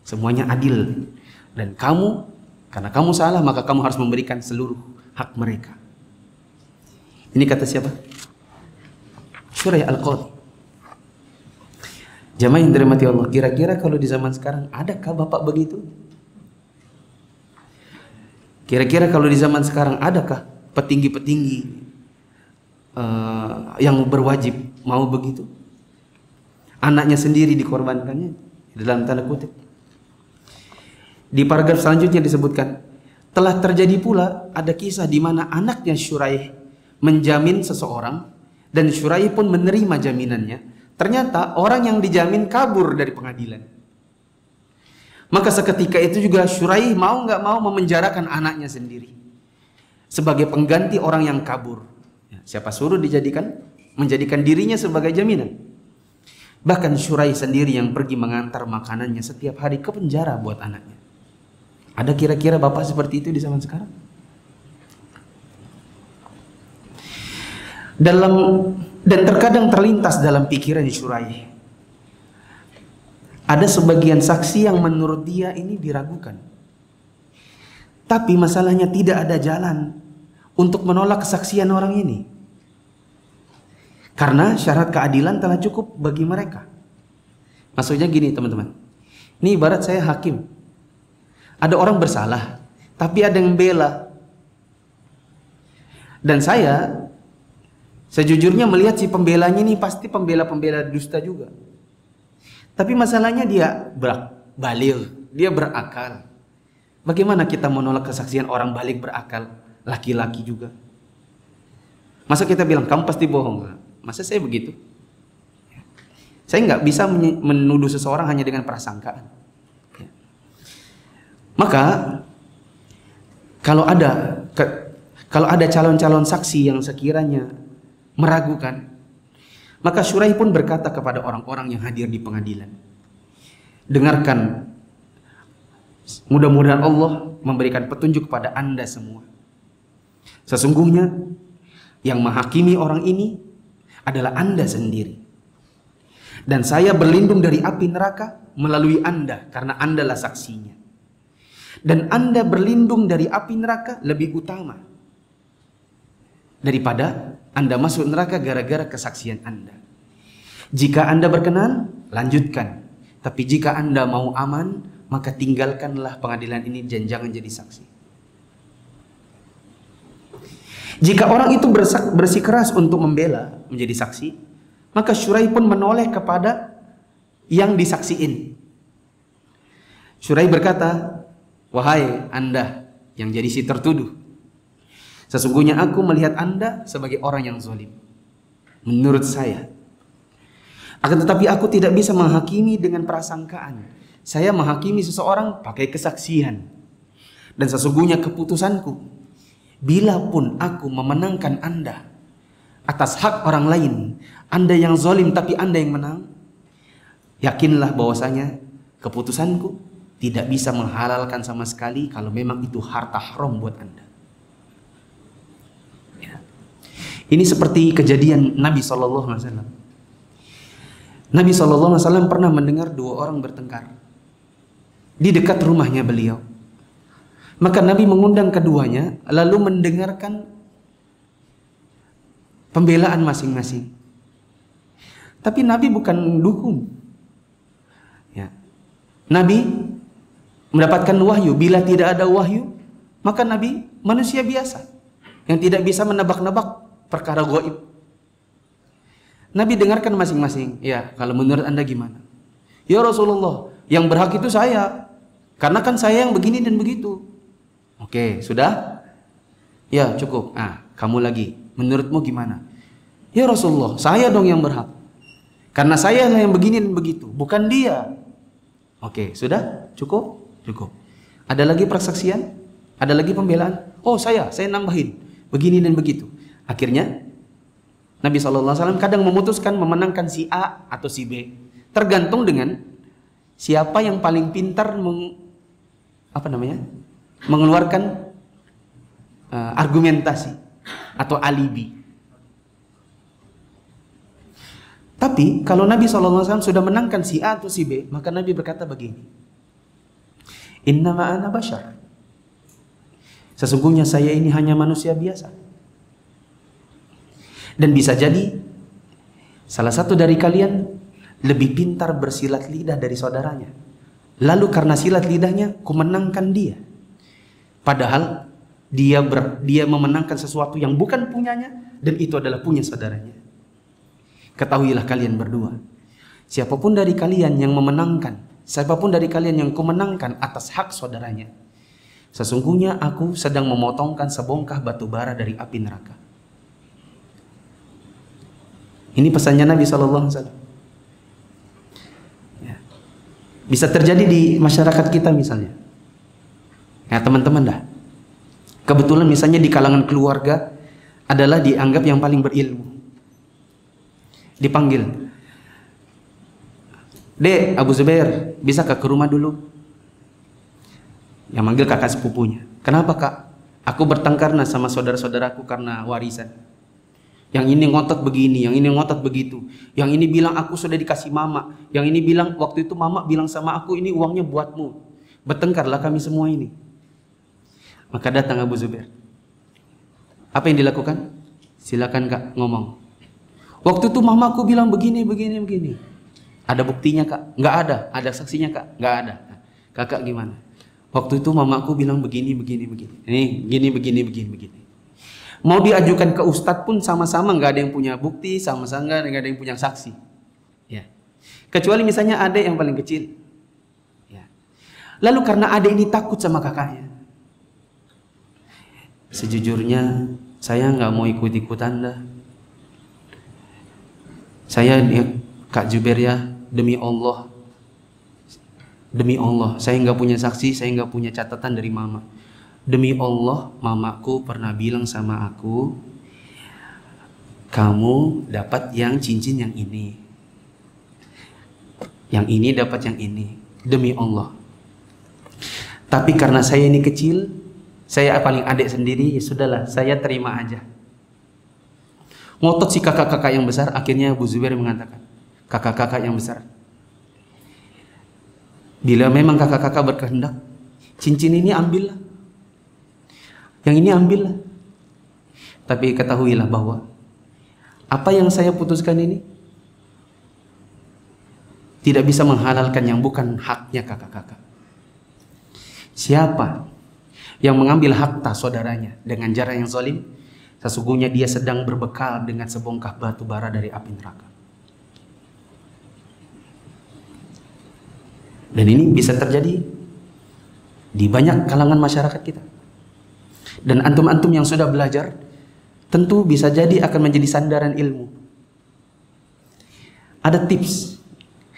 semuanya adil. Dan kamu Karena kamu salah, maka kamu harus memberikan seluruh hak mereka. Ini kata siapa? Shuraih Al-Qadhi. Jamaah yang dirahmati Allah, kira-kira kalau di zaman sekarang adakah bapak begitu? Kira-kira kalau di zaman sekarang adakah petinggi-petinggi yang berwajib mau begitu? Anaknya sendiri dikorbankannya dalam tanda kutip. Di paragraf selanjutnya disebutkan, telah terjadi pula ada kisah di mana anaknya Shuraih menjamin seseorang dan Shuraih pun menerima jaminannya. Ternyata orang yang dijamin kabur dari pengadilan. Maka seketika itu juga Shuraih mau nggak mau memenjarakan anaknya sendiri sebagai pengganti orang yang kabur. Siapa suruh menjadikan dirinya sebagai jaminan. Bahkan Shuraih sendiri yang pergi mengantar makanannya setiap hari ke penjara buat anaknya. Ada kira-kira bapak seperti itu di zaman sekarang? Dan terkadang terlintas dalam pikiran Shuraih, ada sebagian saksi yang menurut dia ini diragukan. Tapi masalahnya tidak ada jalan untuk menolak kesaksian orang ini. Karena syarat keadilan telah cukup bagi mereka. Maksudnya gini teman-teman. Ini ibarat saya hakim. Ada orang bersalah, tapi ada yang bela. Dan saya sejujurnya melihat si pembelanya ini pasti pembela-pembela dusta juga. Tapi masalahnya dia baligh, dia berakal. Bagaimana kita menolak kesaksian orang baligh berakal, laki-laki juga? Masa kita bilang kamu pasti bohong? Masa saya begitu? Saya nggak bisa menuduh seseorang hanya dengan prasangkaan. Maka kalau ada calon-calon saksi yang sekiranya meragukan, maka Shuraih pun berkata kepada orang-orang yang hadir di pengadilan, dengarkan, mudah-mudahan Allah memberikan petunjuk kepada anda semua. Sesungguhnya yang menghakimi orang ini adalah anda sendiri, dan saya berlindung dari api neraka melalui anda karena anda lah saksinya, dan anda berlindung dari api neraka lebih utama daripada anda masuk neraka gara-gara kesaksian anda. Jika anda berkenan, lanjutkan. Tapi jika anda mau aman, maka tinggalkanlah pengadilan ini dan jangan jadi saksi. Jika orang itu bersikeras untuk membela menjadi saksi, maka Shuraih pun menoleh kepada yang disaksiin. Shuraih berkata, wahai anda yang jadi si tertuduh, sesungguhnya aku melihat anda sebagai orang yang zalim. Menurut saya. Akan tetapi aku tidak bisa menghakimi dengan prasangkaan. Saya menghakimi seseorang pakai kesaksian. Dan sesungguhnya keputusanku, bila pun aku memenangkan anda atas hak orang lain, anda yang zalim tapi anda yang menang, yakinlah bahwasanya keputusanku tidak bisa menghalalkan sama sekali kalau memang itu harta haram buat anda. Ini seperti kejadian Nabi SAW. Nabi SAW pernah mendengar dua orang bertengkar di dekat rumahnya beliau. Maka Nabi mengundang keduanya lalu mendengarkan pembelaan masing-masing. Tapi Nabi bukan dukun. Ya. Nabi mendapatkan wahyu. Bila tidak ada wahyu, maka Nabi manusia biasa yang tidak bisa menebak-nebak perkara gaib. Nabi dengarkan masing-masing. Ya, kalau menurut anda gimana? Ya Rasulullah, yang berhak itu saya, karena kan saya yang begini dan begitu. Oke, sudah? Ya, cukup. Kamu lagi. Menurutmu gimana? Ya Rasulullah, saya dong yang berhak, karena saya lah yang begini dan begitu, bukan dia. Oke, sudah? Cukup? Cukup. Ada lagi persaksian? Ada lagi pembelaan? Oh, saya nambahin begini dan begitu. Akhirnya Nabi SAW kadang memutuskan memenangkan si A atau si B, tergantung dengan siapa yang paling pintar mengeluarkan argumentasi atau alibi. Tapi kalau Nabi SAW sudah menangkan si A atau si B, maka Nabi berkata begini, innama ana bashar, Sesungguhnya saya ini hanya manusia biasa. Dan bisa jadi salah satu dari kalian lebih pintar bersilat lidah dari saudaranya. Lalu karena silat lidahnya, ku menangkan dia. Padahal dia memenangkan sesuatu yang bukan punyanya, dan itu adalah punya saudaranya. Ketahuilah kalian berdua, siapapun dari kalian yang memenangkan, siapapun dari kalian yang ku menangkan atas hak saudaranya, sesungguhnya aku sedang memotongkan sebongkah batu bara dari api neraka. Ini pesannya Nabi SAW. Ya. Bisa terjadi di masyarakat kita misalnya. Ya teman-teman dah. Kebetulan misalnya di kalangan keluarga adalah dianggap yang paling berilmu. Dipanggil. Dek, Abu Zubair, bisa ke rumah dulu? Yang manggil kakak sepupunya. Kenapa kak? Aku bertengkar sama saudara-saudaraku karena warisan. Yang ini ngotot begini, yang ini ngotot begitu. Yang ini bilang aku sudah dikasih mama. Yang ini bilang waktu itu mama bilang sama aku ini uangnya buatmu. Bertengkarlah kami semua ini. Maka datang Abu Zubair. Apa yang dilakukan? Silakan kak ngomong. Waktu itu mamaku bilang begini. Ada buktinya kak? Nggak ada. Ada saksinya kak? Nggak ada. Kakak gimana? Waktu itu mamaku bilang begini. Ini begini. Mau diajukan ke ustadz pun sama-sama nggak ada yang punya bukti, sama-sama nggak ada yang punya saksi. Ya. Kecuali misalnya adek yang paling kecil. Ya. Lalu karena adek ini takut sama kakaknya. Sejujurnya saya nggak mau ikut-ikut Anda. Saya Kak Jubair ya, demi Allah, saya nggak punya saksi, saya nggak punya catatan dari mama. Demi Allah, mamaku pernah bilang sama aku, kamu dapat yang cincin yang ini, dapat yang ini. Demi Allah. Tapi karena saya ini kecil, saya paling adik sendiri, ya sudahlah, saya terima aja. Ngotot si kakak-kakak yang besar, akhirnya Abu Zubair mengatakan, kakak-kakak yang besar, bila memang kakak-kakak berkehendak, cincin ini ambillah, yang ini ambillah. Tapi ketahuilah bahwa apa yang saya putuskan ini tidak bisa menghalalkan yang bukan haknya kakak-kakak. Siapa yang mengambil harta saudaranya dengan cara yang zalim, sesungguhnya dia sedang berbekal dengan sebongkah batu bara dari api neraka. Dan ini bisa terjadi di banyak kalangan masyarakat kita. Dan antum-antum yang sudah belajar tentu bisa jadi akan menjadi sandaran ilmu. Ada tips.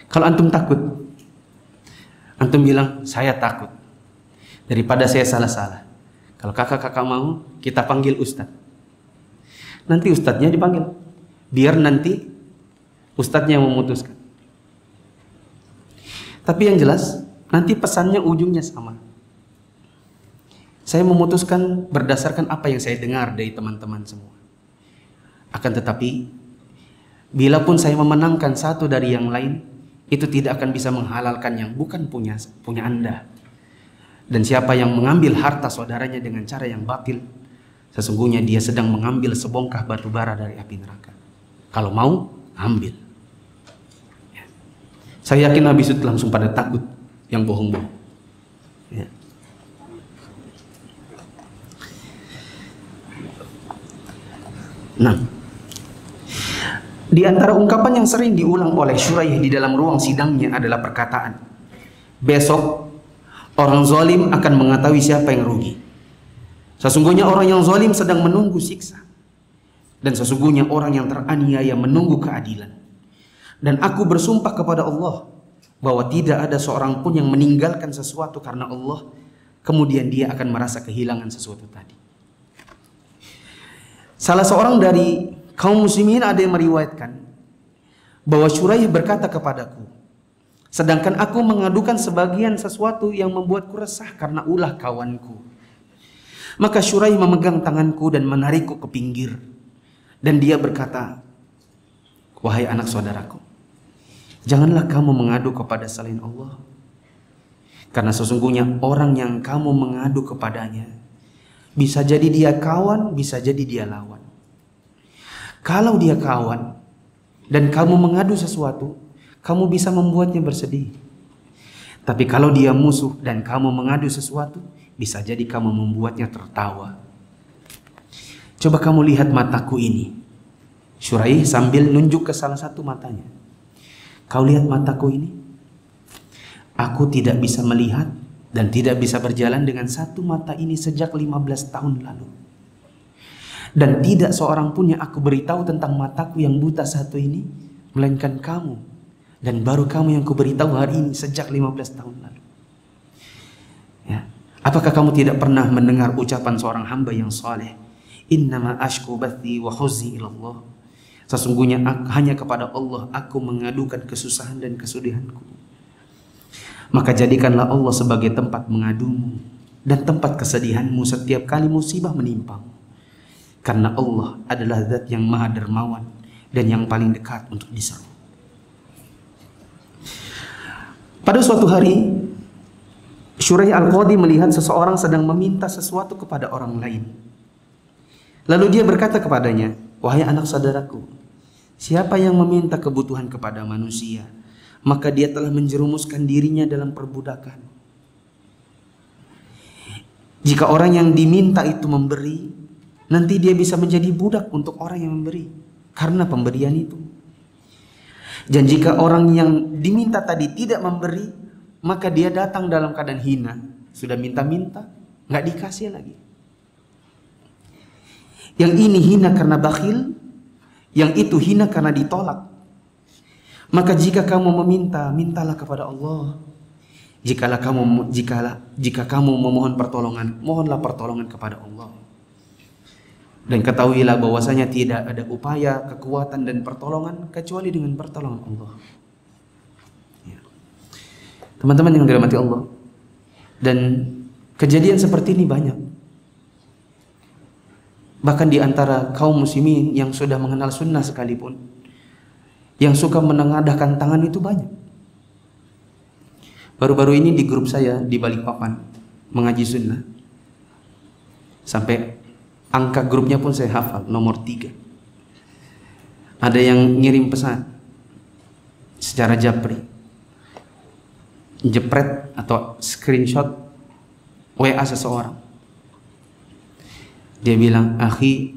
Kalau antum takut, antum bilang saya takut daripada saya salah-salah. Kalau kakak-kakak mau, kita panggil ustadz. Nanti ustadznya dipanggil, biar nanti ustadznya yang memutuskan. Tapi yang jelas nanti pesannya ujungnya sama. Saya memutuskan berdasarkan apa yang saya dengar dari teman-teman semua. Akan tetapi, bila pun saya memenangkan satu dari yang lain, itu tidak akan bisa menghalalkan yang bukan punya Anda. Dan siapa yang mengambil harta saudaranya dengan cara yang batil, sesungguhnya dia sedang mengambil sebongkah batu bara dari api neraka. Kalau mau, ambil. Ya. Saya yakin habis itu langsung pada takut yang bohong-bohong. Ya. Nah, di antara ungkapan yang sering diulang oleh Syuraih di dalam ruang sidangnya adalah perkataan, besok orang zalim akan mengetahui siapa yang rugi. Sesungguhnya orang yang zalim sedang menunggu siksa, dan sesungguhnya orang yang teraniaya menunggu keadilan. Dan aku bersumpah kepada Allah bahwa tidak ada seorang pun yang meninggalkan sesuatu karena Allah, kemudian dia akan merasa kehilangan sesuatu tadi. Salah seorang dari kaum muslimin ada yang meriwayatkan bahwa Syuraih berkata kepadaku, sedangkan aku mengadukan sebagian sesuatu yang membuatku resah karena ulah kawanku. Maka Syuraih memegang tanganku dan menarikku ke pinggir. Dan dia berkata, wahai anak saudaraku, janganlah kamu mengadu kepada selain Allah. Karena sesungguhnya orang yang kamu mengadu kepadanya, Bisa jadi dia kawan, bisa jadi dia lawan. Kalau dia kawan dan kamu mengadu sesuatu, kamu bisa membuatnya bersedih. Tapi kalau dia musuh dan kamu mengadu sesuatu, bisa jadi kamu membuatnya tertawa. Coba kamu lihat mataku ini. Syuraih sambil nunjuk ke salah satu matanya. Kau lihat mataku ini? Aku tidak bisa melihat dan tidak bisa berjalan dengan satu mata ini sejak 15 tahun lalu. Dan tidak seorang pun yang aku beritahu tentang mataku yang buta satu ini, melainkan kamu. Dan baru kamu yang kuberitahu hari ini sejak 15 tahun lalu. Ya. Apakah kamu tidak pernah mendengar ucapan seorang hamba yang saleh? Innama ashku bathi wa huzni ilallah. Sesungguhnya hanya kepada Allah aku mengadukan kesusahan dan kesedihanku. Maka jadikanlah Allah sebagai tempat mengadumu dan tempat kesedihanmu setiap kali musibah menimpamu. Karena Allah adalah zat yang maha dermawan dan yang paling dekat untuk diseru. Pada suatu hari, Syuraih Al-Qadi melihat seseorang sedang meminta sesuatu kepada orang lain. Lalu dia berkata kepadanya, wahai anak saudaraku, siapa yang meminta kebutuhan kepada manusia, maka dia telah menjerumuskan dirinya dalam perbudakan. Jika orang yang diminta itu memberi, nanti dia bisa menjadi budak untuk orang yang memberi karena pemberian itu. Dan jika orang yang diminta tadi tidak memberi, maka dia datang dalam keadaan hina. Sudah minta-minta, nggak dikasih lagi. Yang ini hina karena bakhil, yang itu hina karena ditolak. Maka jika kamu meminta, mintalah kepada Allah. Jika kamu memohon pertolongan, mohonlah pertolongan kepada Allah. Dan ketahuilah bahwasanya tidak ada upaya, kekuatan dan pertolongan kecuali dengan pertolongan Allah. Ya. Teman-teman yang dirahmati Allah, dan kejadian seperti ini banyak. Bahkan di antara kaum muslimin yang sudah mengenal sunnah sekalipun, yang suka menengadahkan tangan itu banyak. Baru-baru ini di grup saya di Balikpapan mengaji sunnah, sampai angka grupnya pun saya hafal, nomor 3. Ada yang ngirim pesan secara japri, jepret atau screenshot WA seseorang. Dia bilang, akhi,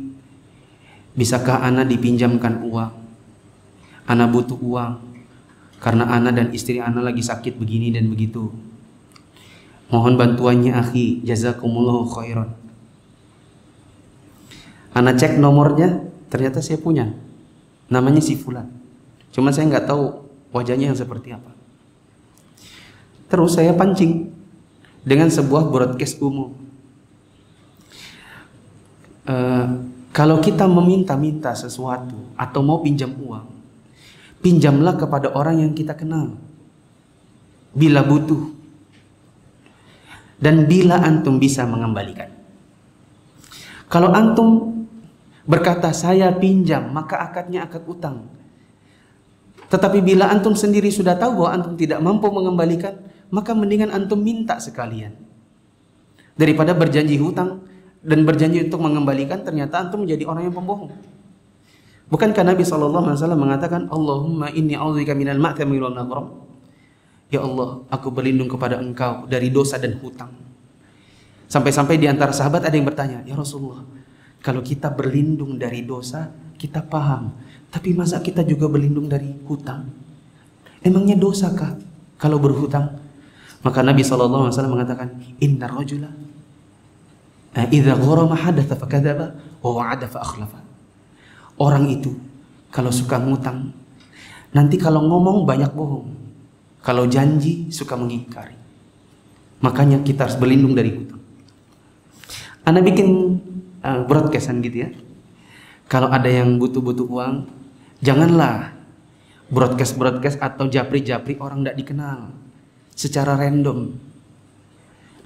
bisakah ana dipinjamkan uang? Ana butuh uang karena ana dan istri ana lagi sakit begini dan begitu. Mohon bantuannya akhi, jazakumullahu khairan. Ana cek nomornya, ternyata saya punya. Namanya si Fulan. Cuma saya nggak tahu wajahnya yang seperti apa. Terus saya pancing dengan sebuah broadcast umum. Kalau kita meminta-minta sesuatu atau mau pinjam uang, pinjamlah kepada orang yang kita kenal bila butuh dan bila antum bisa mengembalikan. Kalau antum berkata saya pinjam, maka akadnya akad utang. Tetapi bila antum sendiri sudah tahu bahwa antum tidak mampu mengembalikan, maka mendingan antum minta sekalian daripada berjanji hutang dan berjanji untuk mengembalikan, ternyata antum menjadi orang yang pembohong. Bukankah Nabi SAW mengatakan, Allahumma inni a'udzubika minal ma'thami wal maghram. Ya Allah, aku berlindung kepada engkau dari dosa dan hutang. Sampai-sampai di antara sahabat ada yang bertanya, ya Rasulullah, kalau kita berlindung dari dosa, kita paham. Tapi masa kita juga berlindung dari hutang? Emangnya dosakah kalau berhutang? Maka Nabi SAW mengatakan, inna rajula idza gharama hadatsa fakadzaba wa wa'ada fa akhlafa. Orang itu kalau suka ngutang, nanti kalau ngomong banyak bohong. Kalau janji suka mengingkari. Makanya kita harus berlindung dari hutang. Ana bikin broadcastan gitu ya. Kalau ada yang butuh-butuh uang, janganlah broadcast atau japri-japri orang tidak dikenal secara random.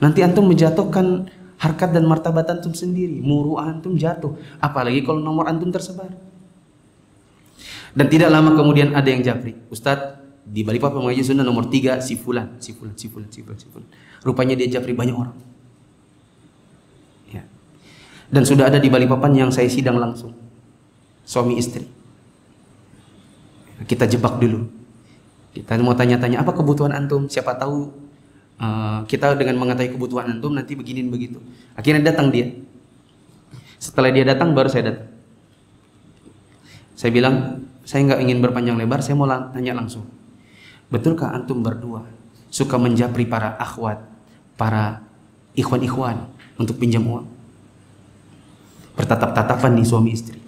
Nanti antum menjatuhkan harkat dan martabat antum sendiri, muruah antum jatuh, apalagi kalau nomor antum tersebar. Dan tidak lama kemudian ada yang japri, Ustadz di Balikpapan mengaji sunnah nomor 3 si fulan. Rupanya dia japri banyak orang. Ya. Dan sudah ada di Balikpapan yang saya sidang langsung, suami istri. Kita jebak dulu. Kita mau tanya-tanya apa kebutuhan antum, siapa tahu kita dengan mengetahui kebutuhan antum nanti beginiin begitu. Akhirnya datang dia. Setelah dia datang baru saya datang. Saya bilang, saya nggak ingin berpanjang lebar, saya mau tanya langsung. Betulkah antum berdua suka menjapri para akhwat, para ikhwan-ikhwan untuk pinjam uang? Bertatap-tatapan nih suami istri.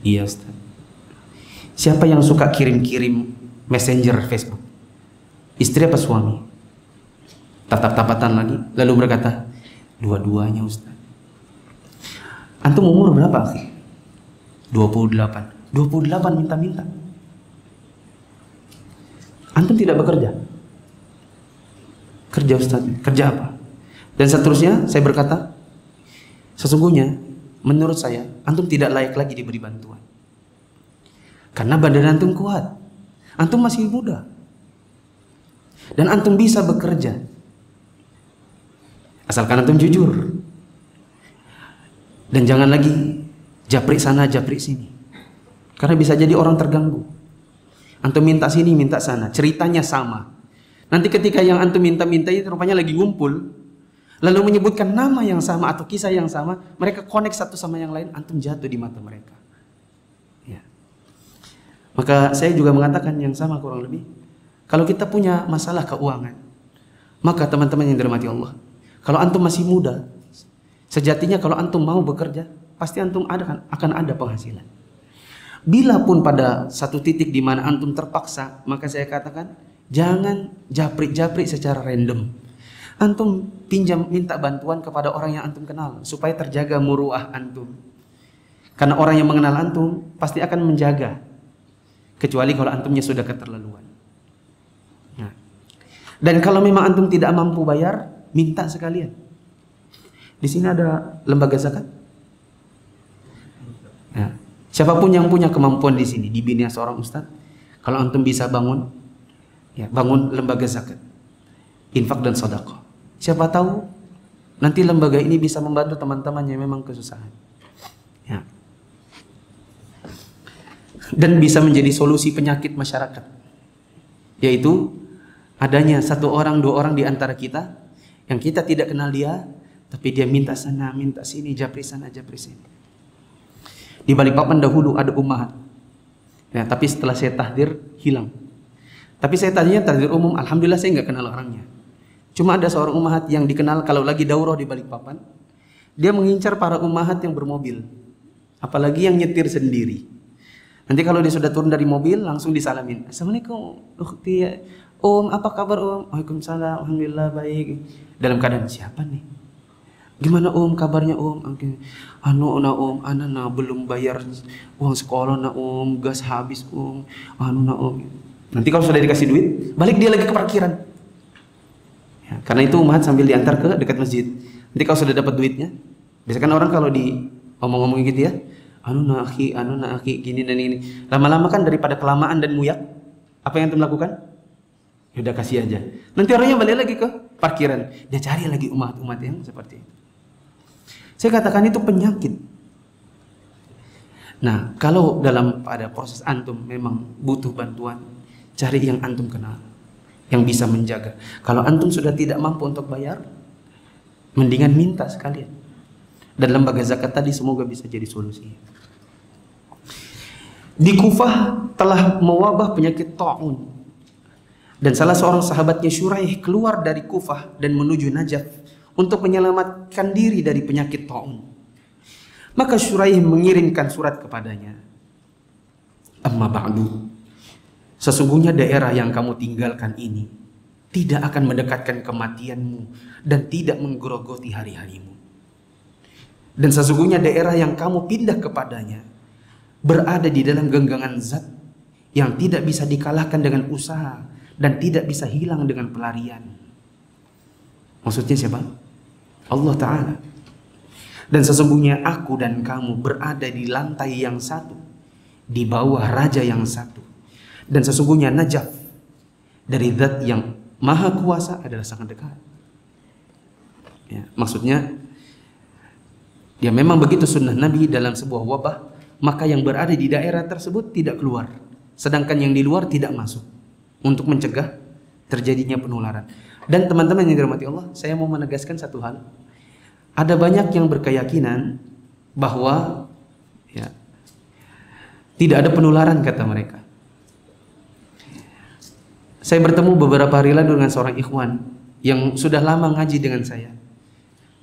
Iya Ustaz. Siapa yang suka kirim-kirim messenger Facebook? Istri apa suami? Tatap-tapatan lagi, lalu berkata, dua-duanya Ustaz. Antum umur berapa akhi? 28. 28 minta-minta. Antum tidak bekerja? Kerja Ustaz. Kerja apa? Dan seterusnya saya berkata, sesungguhnya menurut saya antum tidak layak lagi diberi bantuan. Karena badan antum kuat. Antum masih muda. Dan antum bisa bekerja. Asalkan antum jujur. Dan jangan lagi japri sana, japri sini. Karena bisa jadi orang terganggu. Antum minta sini, minta sana. Ceritanya sama. Nanti ketika yang antum minta-minta itu rupanya lagi ngumpul, lalu menyebutkan nama yang sama atau kisah yang sama, mereka connect satu sama yang lain, antum jatuh di mata mereka. Ya. Maka saya juga mengatakan yang sama kurang lebih. Kalau kita punya masalah keuangan, maka teman-teman yang dirahmati Allah, kalau antum masih muda, sejatinya kalau antum mau bekerja, pasti antum akan ada penghasilan. Bila pun pada satu titik di mana antum terpaksa, maka saya katakan jangan japri-japri secara random. Antum pinjam, minta bantuan kepada orang yang antum kenal supaya terjaga muruah antum. Karena orang yang mengenal antum pasti akan menjaga, kecuali kalau antumnya sudah keterlaluan. Nah. Dan kalau memang antum tidak mampu bayar, minta sekalian. Di sini ada lembaga zakat. Nah, siapapun yang punya kemampuan di sini, dibina seorang ustadz, kalau antum bisa bangun, ya bangun lembaga zakat, infak dan sedekah. Siapa tahu nanti lembaga ini bisa membantu teman-teman yang memang kesusahan. Ya. Dan bisa menjadi solusi penyakit masyarakat, yaitu adanya satu orang, dua orang di antara kita yang kita tidak kenal dia, tapi dia minta sana, minta sini, japri sana, japri sini. Di Balikpapan dahulu ada ummahat, ya, tapi setelah saya tahdir hilang. Tapi saya tadinya tahdir umum, alhamdulillah saya nggak kenal orangnya. Cuma ada seorang ummahat yang dikenal kalau lagi daurah di Balikpapan, dia mengincar para ummahat yang bermobil, apalagi yang nyetir sendiri. Nanti kalau dia sudah turun dari mobil langsung disalamin. Assalamualaikum, ukhti, Om, apa kabar Om? Waalaikumsalam, alhamdulillah baik. Dalam keadaan siapa nih? Gimana Om kabarnya Om? Anu na Om, ana belum bayar uang sekolah na Om, gas habis Om. Anu na Om. Nanti kalau sudah dikasih duit, balik dia lagi ke parkiran. Ya, karena itu umat sambil diantar ke dekat masjid. Nanti kalau sudah dapat duitnya, biasanya kan orang kalau di omong-omong gitu ya, anu na akhi, gini dan ini. Lama-lama kan daripada kelamaan dan muyak, apa yang antum lakukan? Ya udah kasih aja. Nanti orangnya balik lagi ke parkiran. Dia cari lagi umat-umat yang seperti itu. Saya katakan itu penyakit. Nah, kalau pada proses antum memang butuh bantuan, cari yang antum kenal, yang bisa menjaga. Kalau antum sudah tidak mampu untuk bayar, mendingan minta sekalian. Dan lembaga zakat tadi semoga bisa jadi solusi. Di Kufah telah mewabah penyakit ta'un. Dan salah seorang sahabatnya Syuraih keluar dari Kufah dan menuju Najaf untuk menyelamatkan diri dari penyakit ta'un. Maka Syuraih mengirimkan surat kepadanya. Amma ba'du, sesungguhnya daerah yang kamu tinggalkan ini tidak akan mendekatkan kematianmu dan tidak menggerogoti hari-harimu. Dan sesungguhnya daerah yang kamu pindah kepadanya berada di dalam genggaman zat yang tidak bisa dikalahkan dengan usaha dan tidak bisa hilang dengan pelarian. Maksudnya siapa? Allah Ta'ala. Dan sesungguhnya aku dan kamu berada di lantai yang satu, di bawah raja yang satu. Dan sesungguhnya Najaf dari zat yang maha kuasa adalah sangat dekat. Ya, maksudnya dia memang begitu sunnah Nabi dalam sebuah wabah, maka yang berada di daerah tersebut tidak keluar, sedangkan yang di luar tidak masuk, untuk mencegah terjadinya penularan. Dan teman-teman yang dirahmati Allah, saya mau menegaskan satu hal. Ada banyak yang berkeyakinan bahwa ya, tidak ada penularan, kata mereka. Saya bertemu beberapa hari lalu dengan seorang ikhwan yang sudah lama ngaji dengan saya.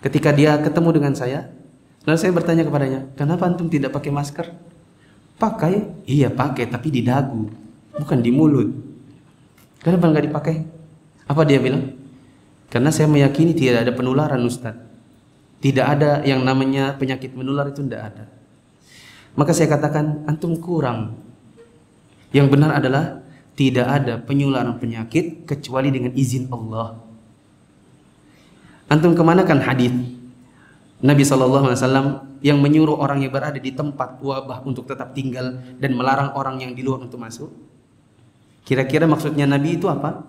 Ketika dia ketemu dengan saya, lalu saya bertanya kepadanya, kenapa antum tidak pakai masker? Pakai? Iya pakai, tapi di dagu, bukan di mulut. Kenapa nggak dipakai? Apa dia bilang? Karena saya meyakini tidak ada penularan, Ustaz. Tidak ada yang namanya penyakit menular, itu tidak ada. Maka saya katakan, antum kurang. Yang benar adalah tidak ada penularan penyakit kecuali dengan izin Allah. Antum kemanakan hadis Nabi SAW yang menyuruh orang yang berada di tempat wabah untuk tetap tinggal dan melarang orang yang di luar untuk masuk? Kira-kira maksudnya Nabi itu apa?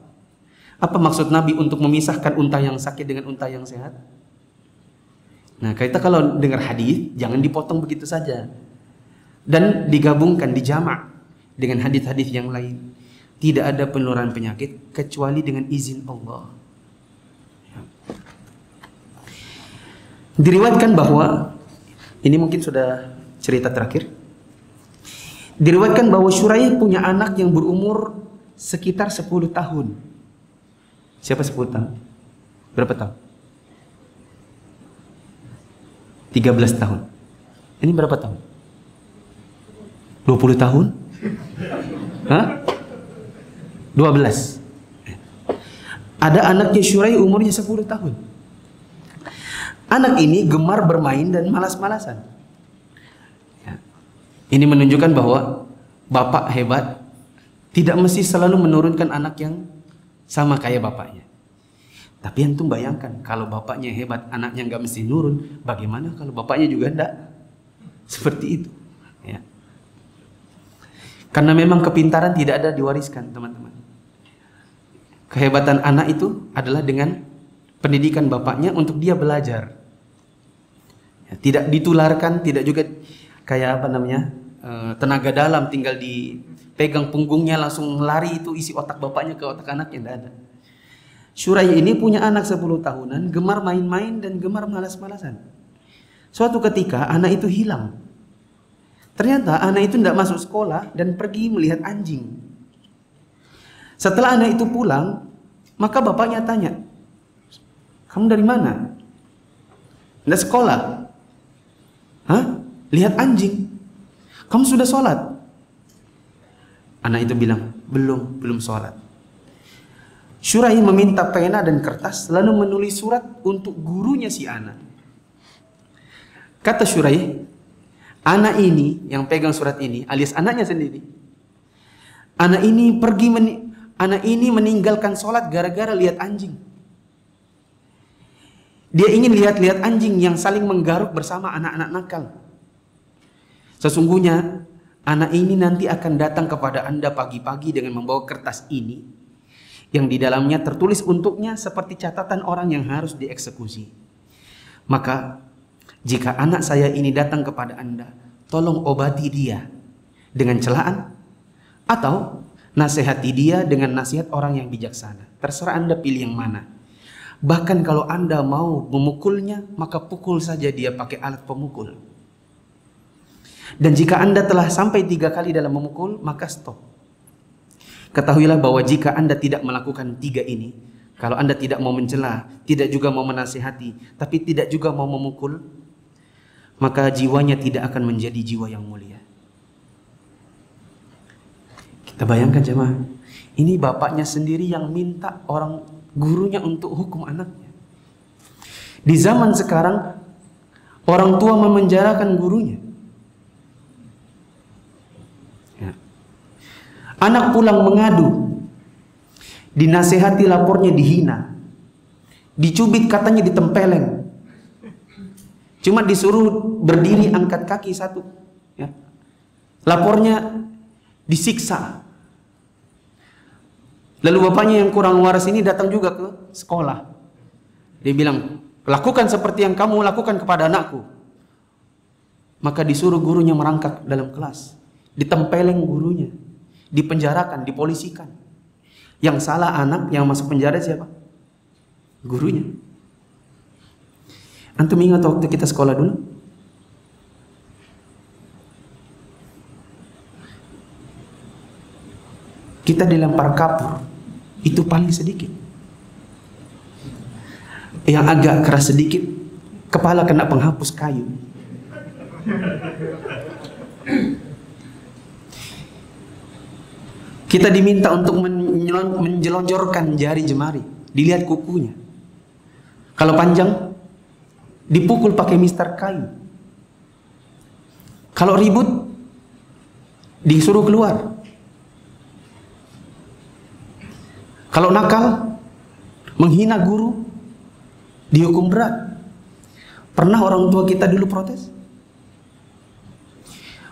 Apa maksud Nabi untuk memisahkan unta yang sakit dengan unta yang sehat? Nah, kita kalau dengar hadis jangan dipotong begitu saja dan digabungkan, dijamak dengan hadis-hadis yang lain. Tidak ada penularan penyakit kecuali dengan izin Allah. Diriwayatkan bahwa, ini mungkin sudah cerita terakhir, diriwayatkan bahwa Syuraih punya anak yang berumur sekitar 10 tahun. Siapa 10 tahun? Berapa tahun? 13 tahun. Ini berapa tahun? 20 tahun? Hah? 12. Ada anaknya Syuraih umurnya 10 tahun. Anak ini gemar bermain dan malas-malasan. Ya. Ini menunjukkan bahwa bapak hebat tidak mesti selalu menurunkan anak yang sama kayak bapaknya. Tapi antum bayangkan, kalau bapaknya hebat, anaknya nggak mesti nurun. Bagaimana kalau bapaknya juga enggak? Seperti itu. Ya. Karena memang kepintaran tidak ada diwariskan, teman-teman. Kehebatan anak itu adalah dengan pendidikan bapaknya untuk dia belajar. Ya, tidak ditularkan, tidak juga kayak apa namanya, tenaga dalam tinggal dipegang punggungnya langsung lari itu isi otak bapaknya ke otak anaknya, tidak ada. Syuraih ini punya anak 10 tahunan, gemar main-main dan gemar malas-malasan. Suatu ketika anak itu hilang. Ternyata anak itu tidak masuk sekolah dan pergi melihat anjing. Setelah anak itu pulang, maka bapaknya tanya, kamu dari mana? Tidak sekolah. Hah? Lihat anjing. Kamu sudah sholat? Anak itu bilang, belum sholat. Syuraih meminta pena dan kertas, lalu menulis surat untuk gurunya si anak. Kata Syuraih, anak ini yang pegang surat ini, alias anaknya sendiri, anak ini meninggalkan sholat gara-gara lihat anjing. Dia ingin lihat-lihat anjing yang saling menggaruk bersama anak-anak nakal. Sesungguhnya anak ini nanti akan datang kepada Anda pagi-pagi dengan membawa kertas ini, yang di dalamnya tertulis untuknya seperti catatan orang yang harus dieksekusi. Maka jika anak saya ini datang kepada Anda, tolong obati dia dengan celaan atau nasihati dia dengan nasihat orang yang bijaksana. Terserah Anda pilih yang mana. Bahkan kalau Anda mau memukulnya, maka pukul saja dia pakai alat pemukul. Dan jika Anda telah sampai 3 kali dalam memukul, maka stop. Ketahuilah bahwa jika Anda tidak melakukan 3 ini, kalau Anda tidak mau mencela, tidak juga mau menasihati, tapi tidak juga mau memukul, maka jiwanya tidak akan menjadi jiwa yang mulia. Kita bayangkan jemaah, ini bapaknya sendiri yang minta orang gurunya untuk hukum anaknya. Di zaman sekarang, orang tua memenjarakan gurunya. Ya. Anak pulang mengadu, dinasehati lapornya dihina, dicubit katanya ditempeleng, cuma disuruh berdiri angkat kaki satu, ya. Lapornya disiksa. Lalu bapaknya yang kurang waras ini datang juga ke sekolah. Dia bilang, lakukan seperti yang kamu lakukan kepada anakku. maka disuruh gurunya merangkak dalam kelas, ditempeleng gurunya, dipenjarakan, dipolisikan. Yang salah anak, yang masuk penjara siapa? Gurunya. Antum ingat waktu kita sekolah dulu? Kita dilempar kapur, itu paling sedikit. Yang agak keras sedikit, kepala kena penghapus kayu. Kita diminta untuk menjelonjorkan jari jemari, dilihat kukunya. Kalau panjang, dipukul pakai mister kayu. Kalau ribut, disuruh keluar. Kalau nakal, menghina guru, dihukum berat. Pernah orang tua kita dulu protes?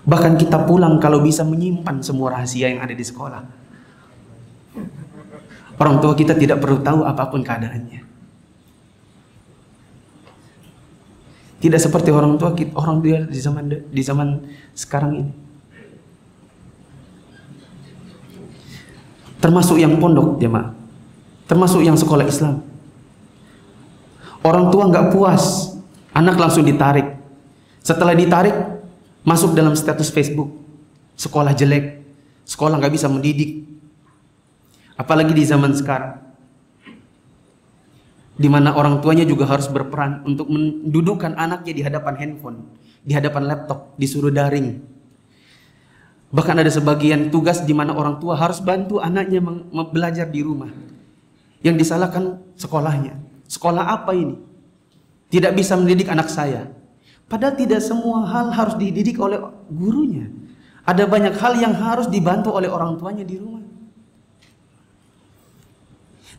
Bahkan kita pulang kalau bisa menyimpan semua rahasia yang ada di sekolah. Orang tua kita tidak perlu tahu apapun keadaannya. Tidak seperti orang tua kita, orang tua di zaman sekarang ini. Termasuk yang pondok jemaah, termasuk yang sekolah Islam. Orang tua nggak puas, anak langsung ditarik. Setelah ditarik, masuk dalam status Facebook, sekolah jelek, sekolah nggak bisa mendidik. Apalagi di zaman sekarang, di mana orang tuanya juga harus berperan untuk mendudukkan anaknya di hadapan handphone, di hadapan laptop, disuruh daring. Bahkan ada sebagian tugas di mana orang tua harus bantu anaknya belajar di rumah. Yang disalahkan sekolahnya. Sekolah apa ini? Tidak bisa mendidik anak saya. Padahal tidak semua hal harus dididik oleh gurunya. Ada banyak hal yang harus dibantu oleh orang tuanya di rumah.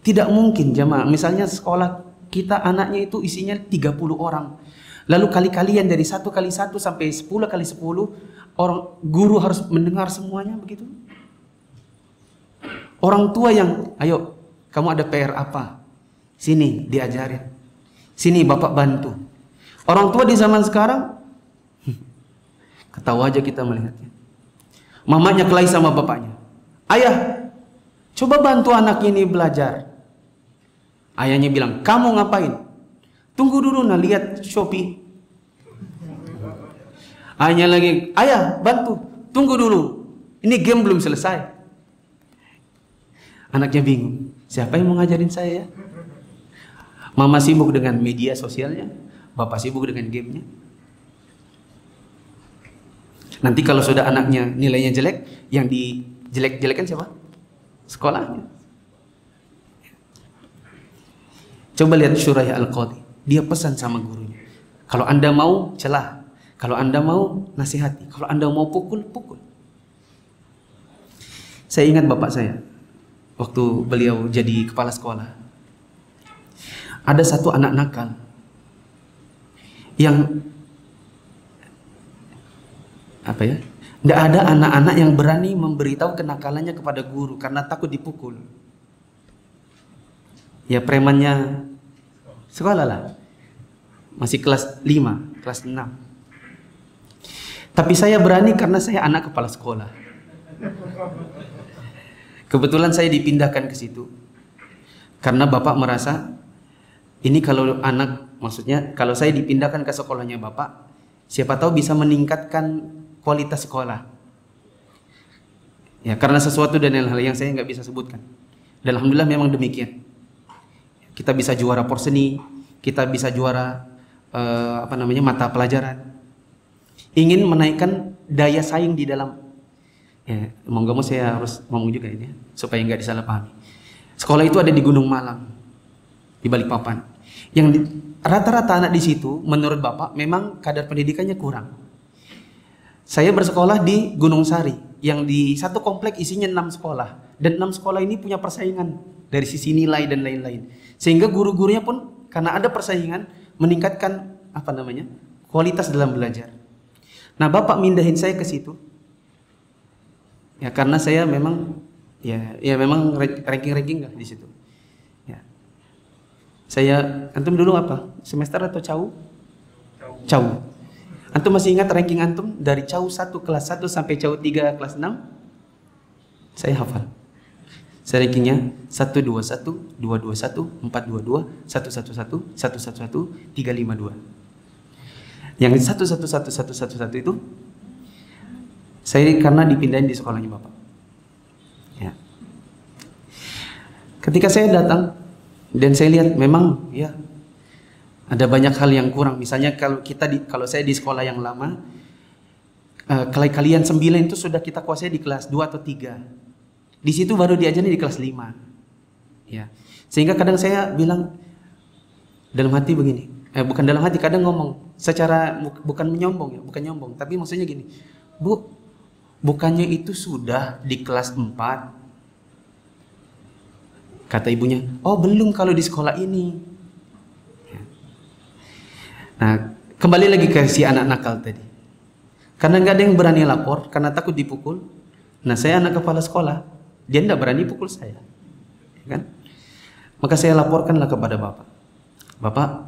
Tidak mungkin jemaah, misalnya sekolah kita anaknya itu isinya 30 orang. Lalu kali-kalian dari 1 kali 1 sampai 10 kali 10, orang guru harus mendengar semuanya begitu. Orang tua yang, ayo kamu ada PR apa? Sini diajarin. Sini bapak bantu. Orang tua di zaman sekarang, ketawa aja kita melihatnya. Mamanya kelahi sama bapaknya. Ayah, coba bantu anak ini belajar. Ayahnya bilang, kamu ngapain? Tunggu dulu nah lihat Shopee. Ayahnya lagi, ayah bantu, tunggu dulu. Ini game belum selesai. Anaknya bingung, siapa yang mau ngajarin saya? Mama sibuk dengan media sosialnya, bapak sibuk dengan gamenya. Nanti kalau sudah anaknya nilainya jelek, yang dijelek-jelekan siapa? Sekolahnya. Coba lihat Syurah Al-Qadhi. Dia pesan sama gurunya. Kalau anda mau celah, kalau anda mau nasihati, kalau anda mau pukul, pukul. Saya ingat bapak saya, waktu beliau jadi kepala sekolah. Ada satu anak nakal yang tidak ada anak-anak yang berani memberitahu kenakalannya kepada guru karena takut dipukul. Ya premannya sekolah lah, masih kelas 5, kelas 6. Tapi saya berani karena saya anak kepala sekolah. Kebetulan saya dipindahkan ke situ karena bapak merasa ini kalau anak, maksudnya kalau saya dipindahkan ke sekolahnya bapak, siapa tahu bisa meningkatkan kualitas sekolah. Ya karena sesuatu dan hal-hal yang saya nggak bisa sebutkan. Dan alhamdulillah memang demikian. Kita bisa juara porseni, kita bisa juara mata pelajaran. Ingin menaikkan daya saing di dalam. Ya, mau nggak mau saya harus ngomong juga ini, supaya nggak disalahpahami. Sekolah itu ada di Gunung Malang, di Balikpapan. Rata-rata anak di situ, menurut bapak, memang kadar pendidikannya kurang. Saya bersekolah di Gunung Sari, yang di satu komplek isinya 6 sekolah, dan 6 sekolah ini punya persaingan dari sisi nilai dan lain-lain. Sehingga guru-gurunya pun karena ada persaingan meningkatkan kualitas dalam belajar. Nah, bapak mindahin saya ke situ. Ya karena saya memang memang ranking lah di situ. Ya. Saya antum dulu apa? Semester atau cau? Cau. Antum masih ingat ranking antum dari CAU 1 kelas 1 sampai CAU 3 kelas 6? Saya hafal. Saya rankingnya 121, 221, 422, 111, 111, 352. Yang 111, 111 itu saya karena dipindahin di sekolahnya Bapak. Ya. Ketika saya datang dan saya lihat memang ya ada banyak hal yang kurang. Misalnya kalau saya di sekolah yang lama, kalian 9 itu sudah kita kuasai di kelas 2 atau 3. Di situ baru diajarnya di kelas 5. Ya. Sehingga kadang saya bilang dalam hati begini, bukan dalam hati, kadang ngomong secara bukan menyombong ya, bukan nyombong, tapi maksudnya gini, Bu, bukannya itu sudah di kelas 4? Kata ibunya, oh belum kalau di sekolah ini. Ya. Nah, kembali lagi ke si anak nakal tadi. Karena nggak ada yang berani lapor, karena takut dipukul. Nah, saya anak kepala sekolah, dia nggak berani pukul saya, ya kan? Maka saya laporkanlah kepada Bapak. Bapak,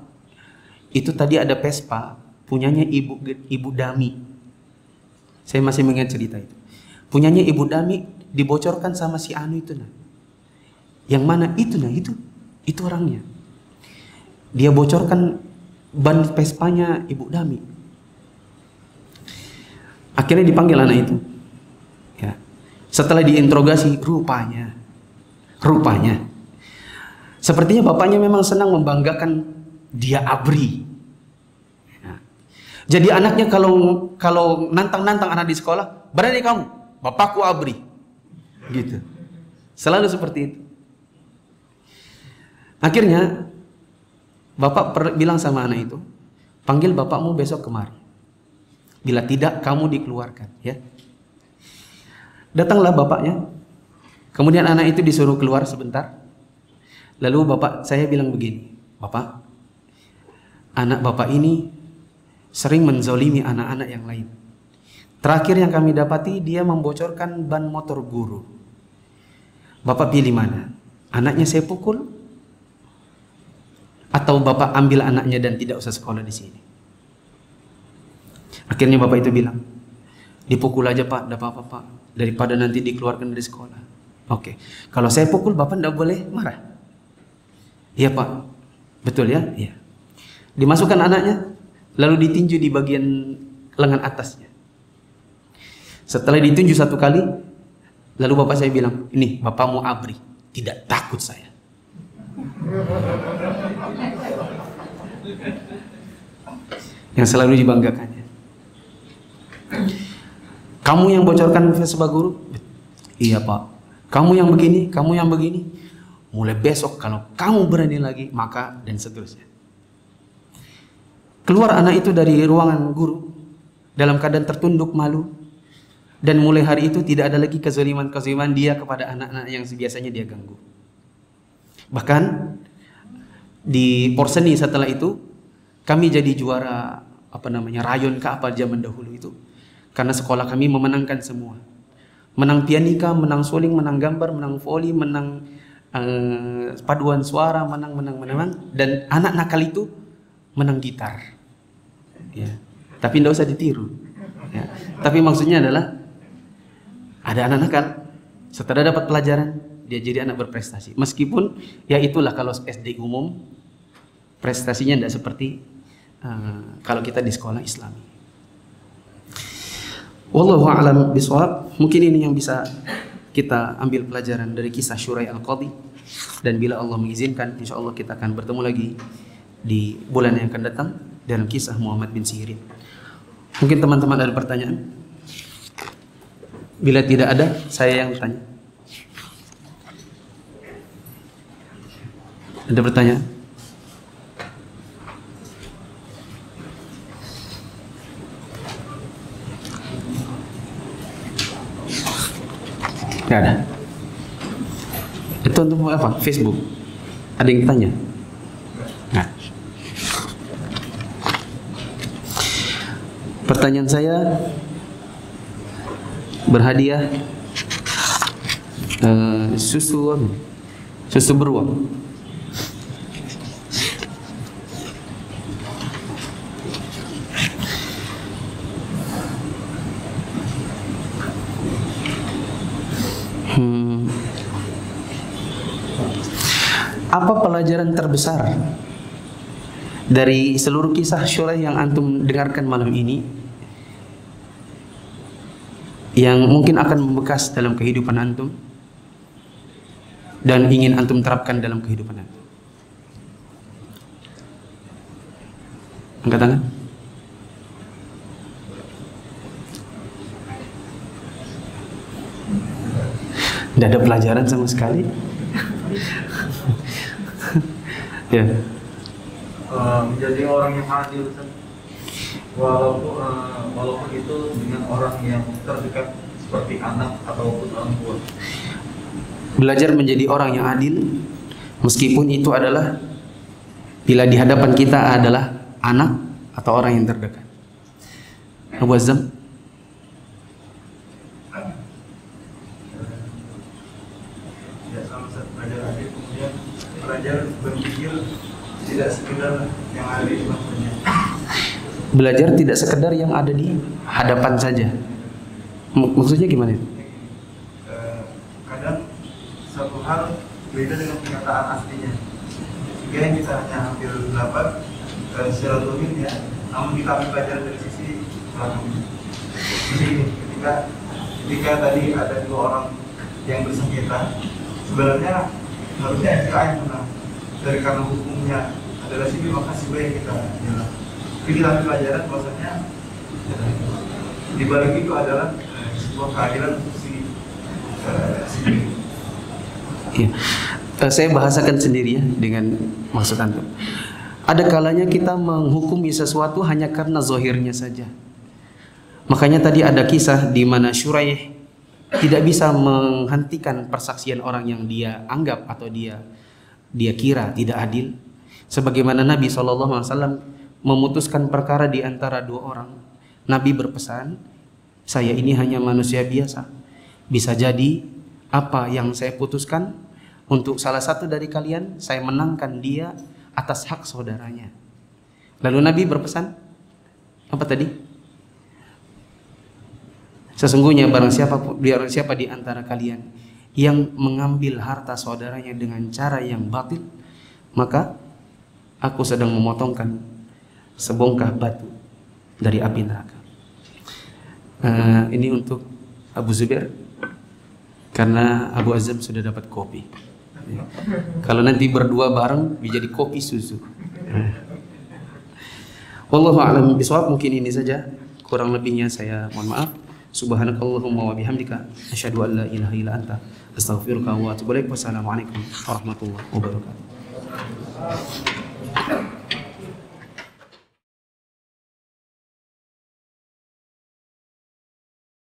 itu tadi ada Vespa punyanya ibu Dami. Saya masih mengingat cerita itu. Punyanya ibu Dami dibocorkan sama si Anu itu nah. Yang mana itu nah, itu orangnya. Dia bocorkan ban Vespanya ibu Dami. Akhirnya dipanggil anak itu. Ya. Setelah diinterogasi, rupanya sepertinya bapaknya memang senang membanggakan dia ABRI. Ya. Jadi anaknya kalau nantang anak di sekolah, berani kamu, bapakku ABRI. Gitu. Selalu seperti itu. Akhirnya bapak bilang sama anak itu, panggil bapakmu besok kemari. Bila tidak, kamu dikeluarkan. Ya. Datanglah bapaknya. Kemudian anak itu disuruh keluar sebentar. Lalu saya bilang begini, Bapak, anak bapak ini sering menzolimi anak-anak yang lain. Terakhir yang kami dapati, dia membocorkan ban motor guru. Bapak pilih mana? Anaknya saya pukul, atau bapak ambil anaknya dan tidak usah sekolah di sini? Akhirnya bapak itu bilang, dipukul aja Pak, tidak apa-apa Pak, daripada nanti dikeluarkan dari sekolah. Oke, kalau saya pukul bapak tidak boleh marah. Iya Pak, betul ya? Iya. Dimasukkan anaknya, lalu ditinju di bagian lengan atasnya. Setelah ditinju 1 kali, lalu bapak saya bilang, ini bapakmu ABRI, tidak takut saya. Yang selalu dibanggakannya. Kamu yang bocorkan Vespa guru? Iya Pak. Kamu yang begini, kamu yang begini. Mulai besok kalau kamu berani lagi, maka dan seterusnya. Keluar anak itu dari ruangan guru dalam keadaan tertunduk malu. Dan mulai hari itu tidak ada lagi kezaliman dia kepada anak-anak yang biasanya dia ganggu. Bahkan di Porseni setelah itu kami jadi juara rayon ke apa zaman dahulu itu. Karena sekolah kami memenangkan semua. Menang pianika, menang suling, menang gambar, menang voli, menang paduan suara, menang. Dan anak nakal itu menang gitar. Ya. Tapi tidak usah ditiru. Ya. Tapi maksudnya adalah ada anak nakal, setelah dapat pelajaran dia jadi anak berprestasi. Meskipun ya itulah kalau SD umum prestasinya tidak seperti kalau kita di sekolah Islami. Wallahu a'lam bishawab. Mungkin ini yang bisa kita ambil pelajaran dari kisah Syurai Al-Qadhi. Dan bila Allah mengizinkan, insya Allah kita akan bertemu lagi di bulan yang akan datang dalam kisah Muhammad bin Sirin. Mungkin teman-teman ada pertanyaan? Bila tidak ada, saya yang tanya. Ada pertanyaan? Tidak ada. Itu untuk apa? Facebook. Ada yang tanya? Nah. Pertanyaan saya, berhadiah susu beruang. Apa pelajaran terbesar dari seluruh kisah Syura yang antum dengarkan malam ini, yang mungkin akan membekas dalam kehidupan antum dan ingin antum terapkan dalam kehidupan antum? Angkat tangan. Tidak ada pelajaran sama sekali. Ya. Menjadi orang yang adil, walaupun itu dengan orang yang terdekat seperti anak ataupun orang tua. Belajar menjadi orang yang adil, meskipun itu adalah bila di hadapan kita adalah anak atau orang yang terdekat. Abu Azam. Ya, sama belajar adil, kemudian belajar berpikir tidak sekedar yang ada di depannya. Belajar tidak sekedar yang ada di hadapan saja. Maksudnya gimana itu? Kadang satu hal beda dengan kenyataan aslinya. Sehingga yang kita hanya ambil dapat secara domin ya, namun kita ambil pelajaran dari sisi belakangnya. Jadi ketika tadi ada dua orang yang bersengketa, sebenarnya harusnya FPA yang menang. Dari karena hukumnya adalah sini, maka si yang kita jalan. Tapi kita ambil pelajaran bahwasanya di balik itu adalah sebuah keadilan untuk si ya. Saya bahasakan sendiri ya dengan maksud antum. Ada kalanya kita menghukumi sesuatu hanya karena zahirnya saja. Makanya tadi ada kisah di mana Syuraih tidak bisa menghentikan persaksian orang yang dia anggap atau dia kira tidak adil. Sebagaimana Nabi SAW memutuskan perkara di antara dua orang. Nabi berpesan, saya ini hanya manusia biasa. Bisa jadi apa yang saya putuskan untuk salah satu dari kalian, saya menangkan dia atas hak saudaranya. Lalu Nabi berpesan, apa tadi? Sesungguhnya barang siapa di antara kalian yang mengambil harta saudaranya dengan cara yang batil, maka aku sedang memotongkan sebongkah batu dari api neraka. Ini untuk Abu Zubair, karena Abu Azam sudah dapat kopi. Kalau nanti berdua bareng menjadi kopi susu. Wallahu a'lam bishawab. Mungkin ini saja, kurang lebihnya saya mohon maaf. Subhanakallahumma wa bihamdika asyhadu an la ilaha illa anta astaghfiruka wa atubu ilaik. Wassalamualaikum warahmatullahi wabarakatuh.